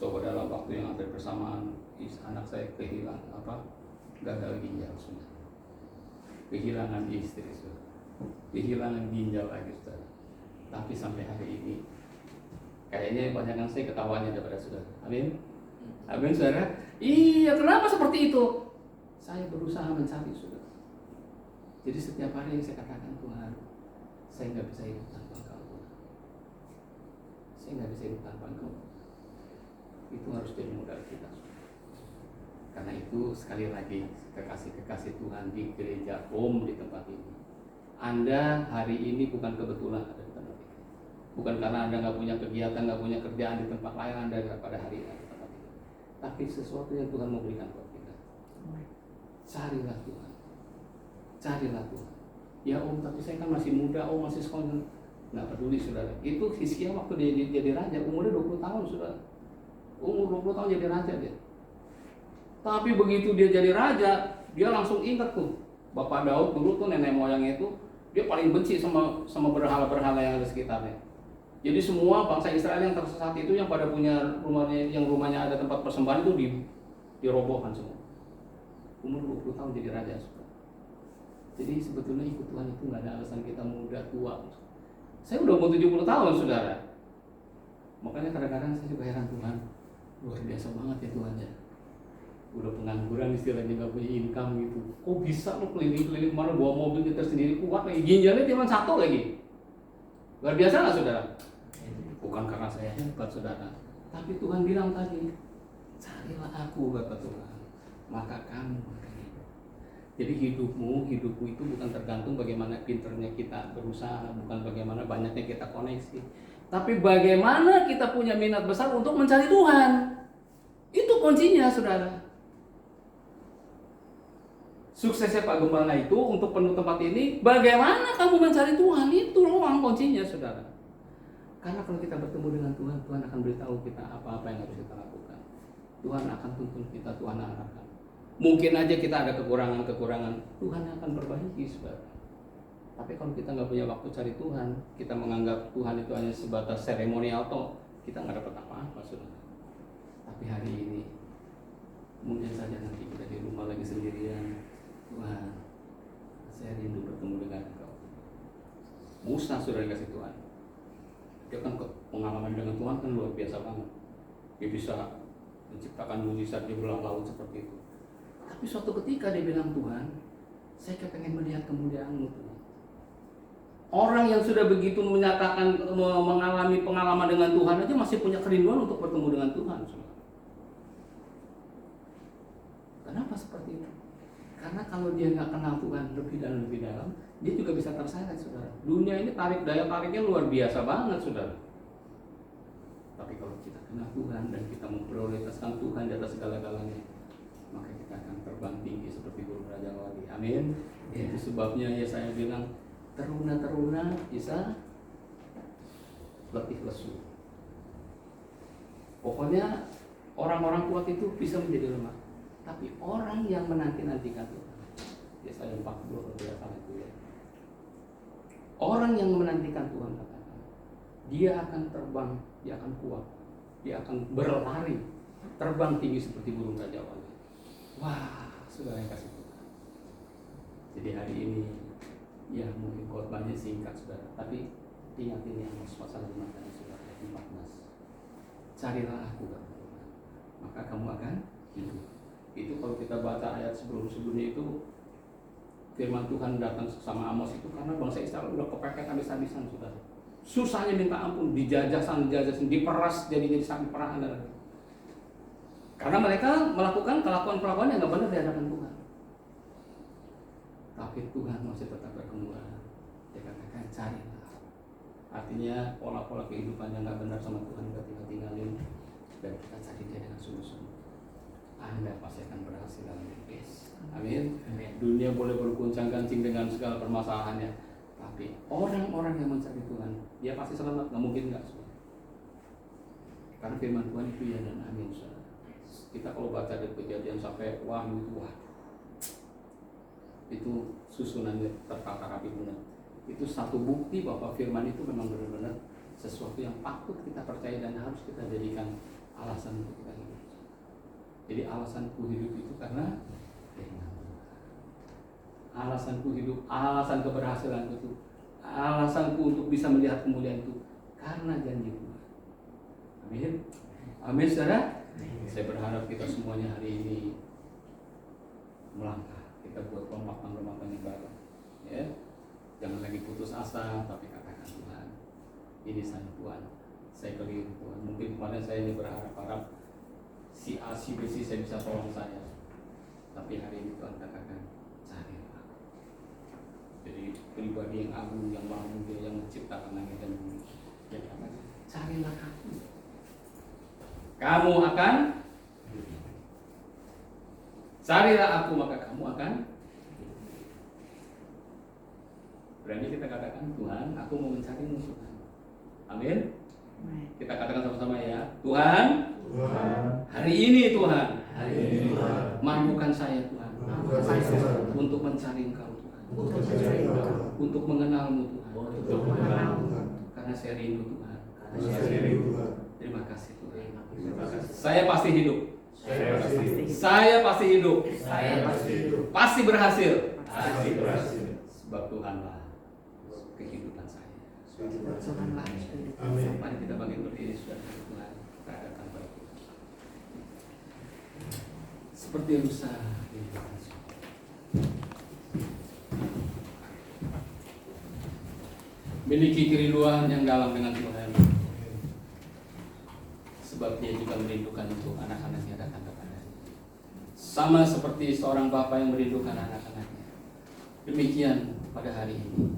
Coba dalam waktu yang hampir bersamaan, anak saya gagal ginjal sudah. Kehilangan istri sudah. Kehilangan ginjal lagi sudah. Tapi sampai hari ini, kayaknya kebanyakan saya ketawanya daripada saudara. Amin. Amin, saudara. Iya, kenapa seperti itu? Saya berusaha mencari saudara. Jadi setiap hari saya katakan, Tuhan, saya nggak bisa hidup tanpa Engkau. Saya nggak bisa hidup tanpa Engkau. Itu harus jadi modal kita. Karena itu sekali lagi kekasih-kekasih Tuhan di gereja Om di tempat ini. Anda hari ini bukan kebetulan ada di tempat ini. Bukan karena Anda nggak punya kegiatan, nggak punya kerjaan di tempat lain Anda pada hari ini di tempat ini. Tapi sesuatu yang Tuhan mau berikan buat kita. Carilah Tuhan. Carilah Tuhan. Ya Om, tapi saya kan masih muda, Om masih sekolah. Nggak peduli saudara. Itu Hizkia waktu dia jadi raja, umurnya 20 tahun saudara. Umur 20 tahun jadi raja dia. Tapi begitu dia jadi raja, dia langsung ingat tuh. Bapak Daud dulu tuh nenek moyangnya itu, dia paling benci sama berhala-berhala yang ada sekitarnya. Jadi semua bangsa Israel yang tersesat itu yang pada punya rumahnya ada tempat persembahan itu dirobohkan semua. Umur 20 tahun jadi raja saudara. Jadi sebetulnya ikut Tuhan itu nggak ada alasan kita muda, tua. Saya udah umur 70 tahun, saudara. Makanya kadang-kadang saya juga heran Tuhan. Luar biasa banget ya Tuhan ya. Udah pengangguran istilahnya, nggak punya income gitu. Kok bisa lo keliling-keliling mana bawa mobil kita sendiri kuat lagi. Ginjalnya cuma satu lagi. Luar biasa nggak saudara? Bukan karena saya hebat saudara. Tapi Tuhan bilang tadi, carilah aku kata Tuhan. Maka kamu akan. Jadi hidupmu itu bukan tergantung bagaimana pinternya kita berusaha, bukan bagaimana banyaknya kita koneksi, tapi bagaimana kita punya minat besar untuk mencari Tuhan. Itu kuncinya, saudara. Suksesnya Pak Gembala itu untuk penuh tempat ini, bagaimana kamu mencari Tuhan, itu doang kuncinya, saudara. Karena kalau kita bertemu dengan Tuhan, Tuhan akan beritahu kita apa-apa yang harus kita lakukan. Tuhan akan tuntun kita, Tuhan arahkan. Mungkin aja kita ada kekurangan-kekurangan, Tuhan akan perbaiki, saudara. Tapi kalau kita nggak punya waktu cari Tuhan, kita menganggap Tuhan itu hanya sebatas seremonial toh, kita nggak dapat apa-apa, saudara. Tapi hari ini, mungkin saja nanti kita di rumah lagi sendirian, Tuhan, saya rindu bertemu dengan Engkau. Musa sudah dikasih Tuhan. Dia kan pengalaman dengan Tuhan kan luar biasa banget. Dia bisa menciptakan mujizat di belah laut seperti itu. Tapi suatu ketika dia bilang, Tuhan, saya kepengen melihat kemuliaan-Mu Tuhan. Orang yang sudah begitu menyatakan mengalami pengalaman dengan Tuhan aja masih punya kerinduan untuk bertemu dengan Tuhan. Kenapa seperti itu? Karena kalau dia nggak kenal Tuhan lebih dan lebih dalam, dia juga bisa terseret, saudara. Dunia ini daya tariknya luar biasa banget, saudara. Tapi kalau kita kenal Tuhan dan kita memprioritaskan Tuhan di atas segala-galanya, maka kita akan terbang tinggi seperti burung raja lagi. Amin. Itu sebabnya ya saya bilang, teruna-teruna bisa letih lesu. Pokoknya orang-orang kuat itu bisa menjadi lemah. Tapi orang yang menanti-nantikan Tuhan, Yesaya 40 itu ya. Orang yang menantikan Tuhan, dia akan terbang, dia akan kuat, dia akan berlari, terbang tinggi seperti burung raja wali. Wah, saudara yang kasih Tuhan. Jadi hari ini, ya mungkin khotbahnya singkat saudara, tapi ingat ini Amos pasal 5 tadi saudara, 14. Carilah aku, maka kamu akan hidup. Itu kalau kita baca ayat sebelum-sebelumnya itu, firman Tuhan datang sama Amos itu karena bangsa Israel udah kepepet habis-habisan saudara. Susahnya minta ampun, dijajasan, diperas, jadi sapi perahan. Karena mereka melakukan kelakuan-kelakuan yang nggak benar di hadapan Tuhan. Tapi Tuhan masih tetap berkemurahan. Dia katakan carilah. Artinya pola-pola kehidupan yang nggak benar sama Tuhan kita tinggalin dan kita cari Dia dengan sungguh-sungguh. Anda pasti akan berhasil dalam hidup. Amin. Dunia boleh berguncang-gancing dengan segala permasalahannya, tapi orang-orang yang mencari Tuhan, dia pasti selamat. Nggak mungkin nggak. Karena firman Tuhan itu ya dan amin. Kita kalau baca dari Kejadian sampai Wahyu itu, wah, itu susunannya tertata rapi benar. Itu satu bukti bahwa firman itu memang benar-benar sesuatu yang patut kita percaya dan harus kita jadikan alasan untuk kita hidup. Jadi alasanku hidup itu karena alasanku hidup, alasan keberhasilanku itu, alasanku untuk bisa melihat kemuliaan itu karena janji Tuhan. Amin. Amin saudara. Saya berharap kita semuanya hari ini melangkah, kita buat lompatan-lompatan yang baru. Ya, jangan lagi putus asa, tapi katakan Tuhan, ini saya Tuhan, saya keliru Tuhan. Mungkin kemarin saya ini berharap si A, si B, si saya bisa tolong saya, tapi hari ini Tuhan katakan carilah. Jadi pribadi yang agung, yang maha mulia, yang menciptakan langit dan bumi, yang katakan carilah aku, kamu akan carilah aku maka kamu akan. Berani kita katakan Tuhan, aku mau mencarimu Tuhan. Amin. Kita katakan sama-sama ya, Tuhan, hari ini Tuhan, mampukan saya Tuhan, untuk mencari Engkau Tuhan, untuk mengenalmu Tuhan, karena saya rindu Tuhan. Terima kasih Tuhan. Saya pasti hidup. Saya pasti hidup. Pasti berhasil. Sebab Tuhanlah kehidupan saya. Tuhanlah. Mari kita bangkit berdiri saudara Tuhan. Kita akan bangkit. Seperti rusa. Miliki kerinduan yang dalam dengan Tuhan. Sebab dia juga merindukan untuk anak-anaknya datang kepadanya. Sama seperti seorang bapa yang merindukan anak-anaknya. Demikian pada hari ini.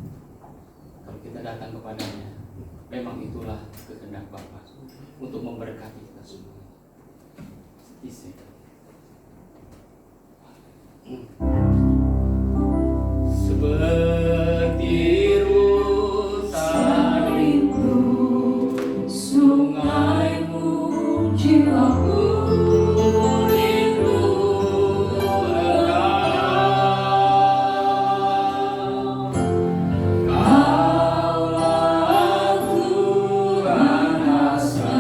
Kalau kita datang kepadanya, memang itulah kehendak Bapa untuk memberkati kita semua. Isi. Seperti rusa rindu sungaimu, jiwaku rindu Engkau. Kaulah Tuhan asa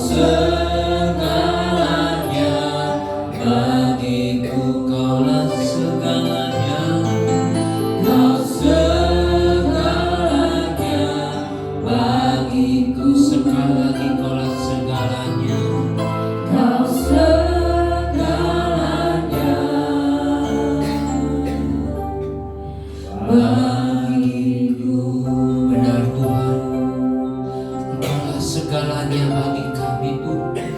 segalanya bagiku, kaulah segalanya, kau segalanya bagiku. Sekali lagi, kaulah segalanya, kau segalanya bagiku. Benar Tuhan, Engkaulah segalanya bagi kami Tuhan.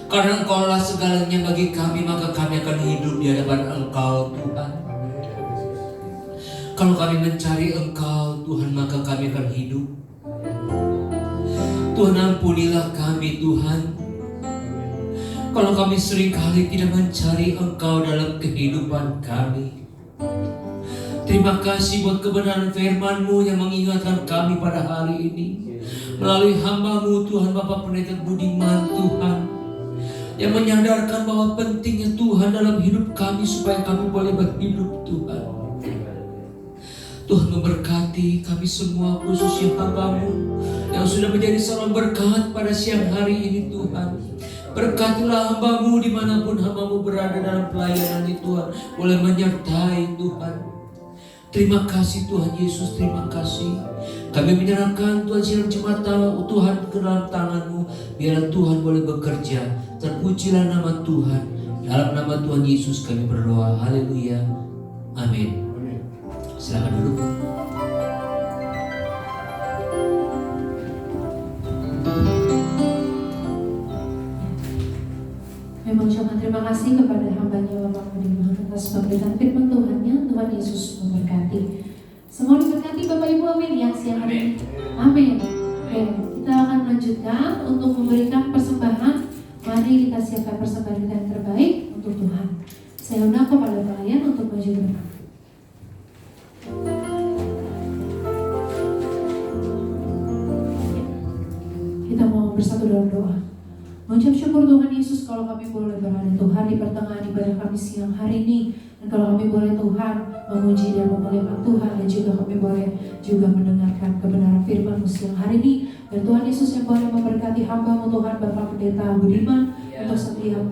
Karena Engkaulah segalanya bagi kami, maka kami akan hidup di hadapan Engkau Tuhan. Kalau kami mencari Engkau Tuhan, maka kami akan hidup. Tuhan, ampunilah kami Tuhan, kalau kami seringkali tidak mencari Engkau dalam kehidupan kami. Terima kasih buat kebenaran firman-Mu yang mengingatkan kami pada hari ini melalui hamba-Mu Tuhan, Bapak Pendeta Budiman Tuhan, yang menyadarkan bahwa pentingnya Tuhan dalam hidup kami supaya kami boleh berhidup Tuhan. Tuhan memberkati kami semua, khususnya hamba-Mu yang sudah menjadi seorang berkat pada siang hari ini Tuhan. Berkatilah hamba-Mu dimanapun hamba-Mu berada dalam pelayanan ini Tuhan, boleh menyertai Tuhan. Terima kasih Tuhan Yesus, terima kasih. Kami menyerahkan Tuhan siang jemaat Tuhan ke dalam tangan-Mu. Biarlah Tuhan boleh bekerja. Terpujilah nama Tuhan. Dalam nama Tuhan Yesus kami berdoa. Haleluya. Amin. Silakan duduk. Memang ucapkan terima kasih kepada hamba-Nya Bapak Budiman atas pemberitaan firman Tuhan-Nya. Tuhan Yesus memberkati. Semua diberkati Bapak Ibu, amin ya siang hari ini. Amin. Oke, kita akan melanjutkan untuk memberikan persembahan. Mari kita siapkan persembahan kita yang terbaik untuk Tuhan. Saya undang kepada pelayan untuk maju ke depan. Kita mau bersatu dalam doa. Mengucap syukur Tuhan Yesus kalau kami boleh berada Tuhan di pertengahan ibadah kami siang hari ini. Dan kalau kami boleh Tuhan memuji dan memuliakan Tuhan, dan juga kami boleh juga mendengarkan kebenaran firman-Mu siang hari ini. Dan Tuhan Yesus yang boleh memberkati hamba-Mu Tuhan, Bapak Pendeta Budiman, untuk setiap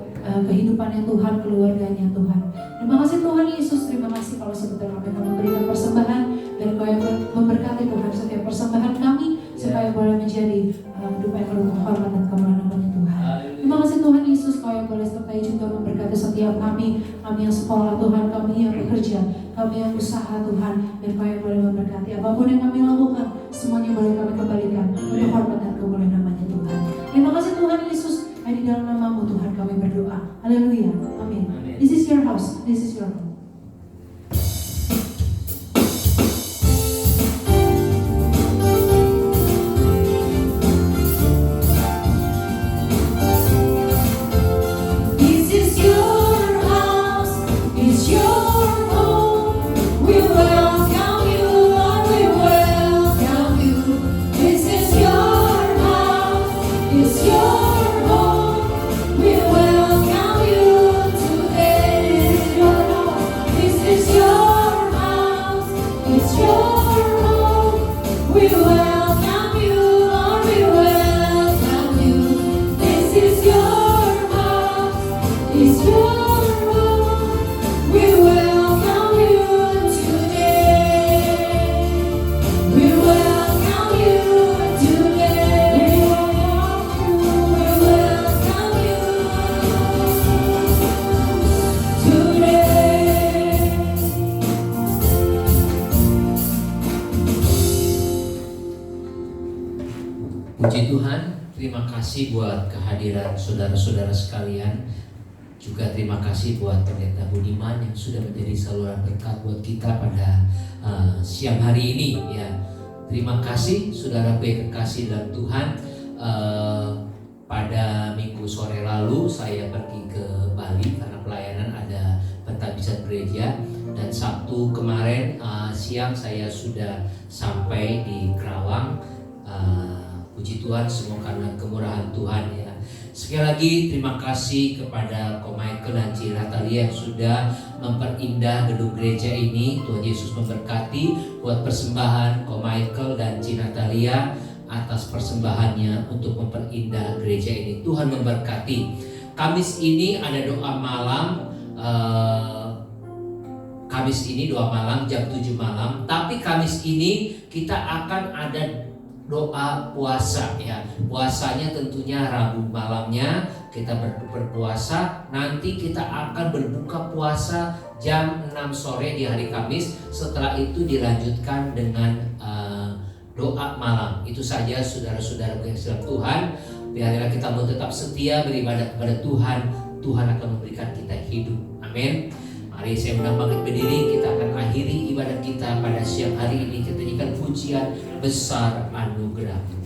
kehidupannya Tuhan, keluarganya Tuhan. Terima kasih Tuhan Yesus, terima kasih kalau sebentar kami akan memberikan persembahan. Dan Kau yang memberkati Tuhan setiap persembahan kami, supaya boleh menjadi dupa yang penuh hormat dan kemuliaan nama-Nya Tuhan. Terima kasih Tuhan Yesus, Kau yang boleh sertai juga memberkati setiap kami yang sekolah Tuhan, kami yang bekerja, kami yang usaha Tuhan, dan Kau yang boleh memberkati apapun yang kami lakukan, semuanya boleh kami kembalikan untuk hormat dan kemuliaan nama-Nya Tuhan. Terima kasih Tuhan Yesus, di dalam nama-Mu Tuhan kami berdoa. Haleluya, amin. This is your house, this is your home. Puji Tuhan, terima kasih buat kehadiran saudara-saudara sekalian. Juga terima kasih buat Pendeta Budiman yang sudah menjadi saluran berkat buat kita pada siang hari ini ya. Terima kasih saudaraku yang kekasih dalam Tuhan. Pada minggu sore lalu saya pergi ke Bali karena pelayanan ada pentahbisan gereja, dan Sabtu kemarin siang saya sudah sampai di Kerawang. Puji Tuhan, semua karena kemurahan Tuhan ya. Sekali lagi terima kasih kepada Ko Michael dan Ci Natalia yang sudah memperindah gedung gereja ini. Tuhan Yesus memberkati. Buat persembahan Ko Michael dan Ci Natalia atas persembahannya untuk memperindah gereja ini. Tuhan memberkati. Kamis ini ada doa malam. Kamis ini doa malam jam 7 malam. Tapi Kamis ini kita akan ada doa puasa ya. Puasanya tentunya Rabu malamnya kita berpuasa. Nanti kita akan berbuka puasa jam 6 sore di hari Kamis. Setelah itu dilanjutkan dengan doa malam. Itu saja saudara-saudara kasih Tuhan. Biarlah kita mau tetap setia beribadah kepada Tuhan. Tuhan akan memberikan kita hidup. Amin. Mari saya undang bangkit berdiri. Kita akan akhiri ibadah kita pada siang hari ini. Kita nyanyikan pujian besar anugerah.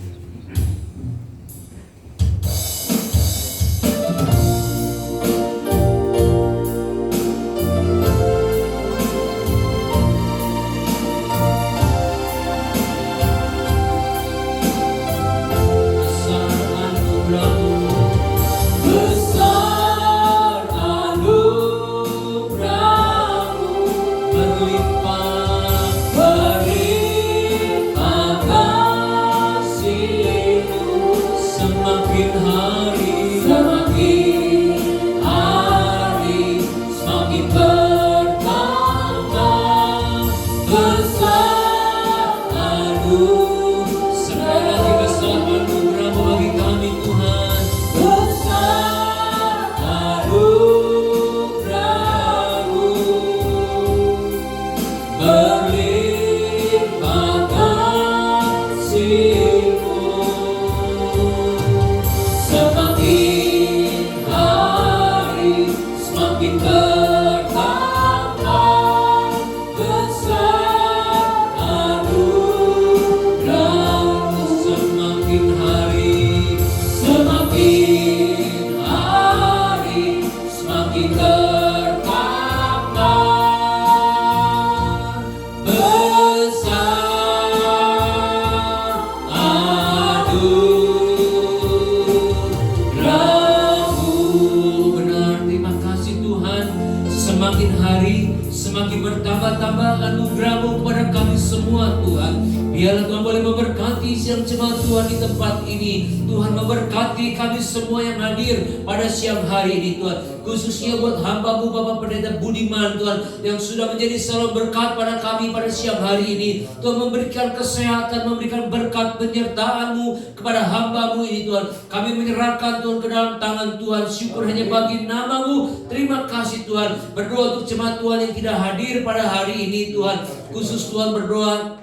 Biarlah Tuhan boleh memberkati siang jemaat Tuhan di tempat ini. Tuhan memberkati kami semua yang hadir pada siang hari ini Tuhan. Khususnya buat hamba-Mu Bapak Pendeta Budiman Tuhan, yang sudah menjadi selalu berkat pada kami pada siang hari ini. Tuhan memberikan kesehatan, memberikan berkat penyertaan-Mu kepada hamba-Mu ini Tuhan. Kami menyerahkan Tuhan ke dalam tangan Tuhan. Syukur hanya bagi nama-Mu. Terima kasih Tuhan. Berdoa untuk jemaat Tuhan yang tidak hadir pada hari ini Tuhan. Khusus Tuhan berdoa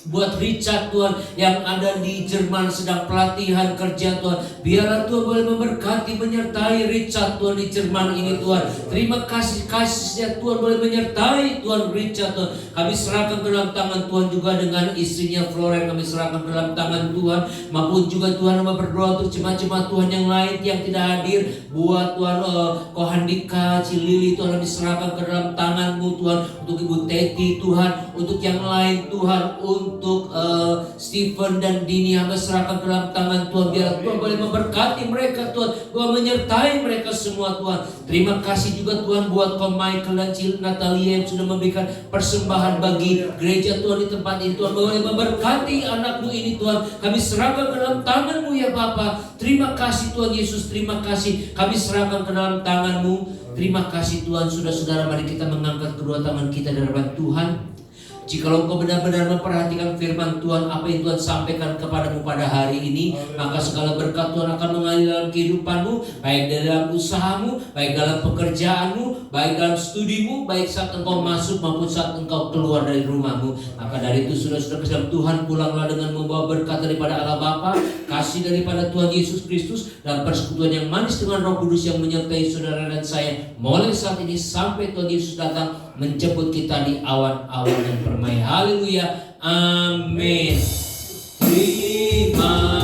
buat Richard Tuhan yang ada di Jerman sedang pelatihan kerja Tuhan. Biarlah Tuhan boleh memberkati menyertai Richard Tuhan di Jerman ini Tuhan. Terima kasih kasih-Nya Tuhan boleh menyertai Tuhan Richard Tuhan. Kami serahkan ke dalam tangan Tuhan juga dengan istrinya Floren. Kami serahkan ke dalam tangan Tuhan. Maupun juga Tuhan berdoa untuk jemaat-jemaat Tuhan yang lain yang tidak hadir. Buat Tuhan Kohandika, Cilili Tuhan kami serahkan ke dalam tangan-Mu Tuhan. Untuk Ibu Teti Tuhan. Untuk yang lain Tuhan. Untuk Stephen dan Dini hamba serahkan ke dalam tangan Tuhan. Biar Tuhan boleh memberkati mereka Tuhan. Tuhan menyertai mereka semua Tuhan. Terima kasih juga Tuhan buat Kom Michael dan Natalia yang sudah memberikan persembahan bagi gereja Tuhan di tempat ini. Tuhan boleh memberkati anak-Mu ini Tuhan. Kami serahkan ke dalam tangan-Mu ya Bapa. Terima kasih Tuhan Yesus. Terima kasih. Kami serahkan ke dalam tangan-Mu. Terima kasih Tuhan. Saudara-saudara, mari kita mengangkat kedua tangan kita di hadapan Tuhan. Jikalau Engkau benar-benar memperhatikan firman Tuhan, apa yang Tuhan sampaikan kepadamu pada hari ini, maka segala berkat Tuhan akan mengalir dalam kehidupanmu, baik dalam usahamu, baik dalam pekerjaanmu, baik dalam studimu, baik saat engkau masuk maupun saat engkau keluar dari rumahmu. Maka dari itu saudara-saudara kasih Tuhan, pulanglah dengan membawa berkat daripada Allah Bapa, kasih daripada Tuhan Yesus Kristus, dan persekutuan yang manis dengan Roh Kudus yang menyertai saudara dan saya mulai saat ini sampai Tuhan Yesus datang menjemput kita di awan-awan yang permai. Haleluya. Amin. Terima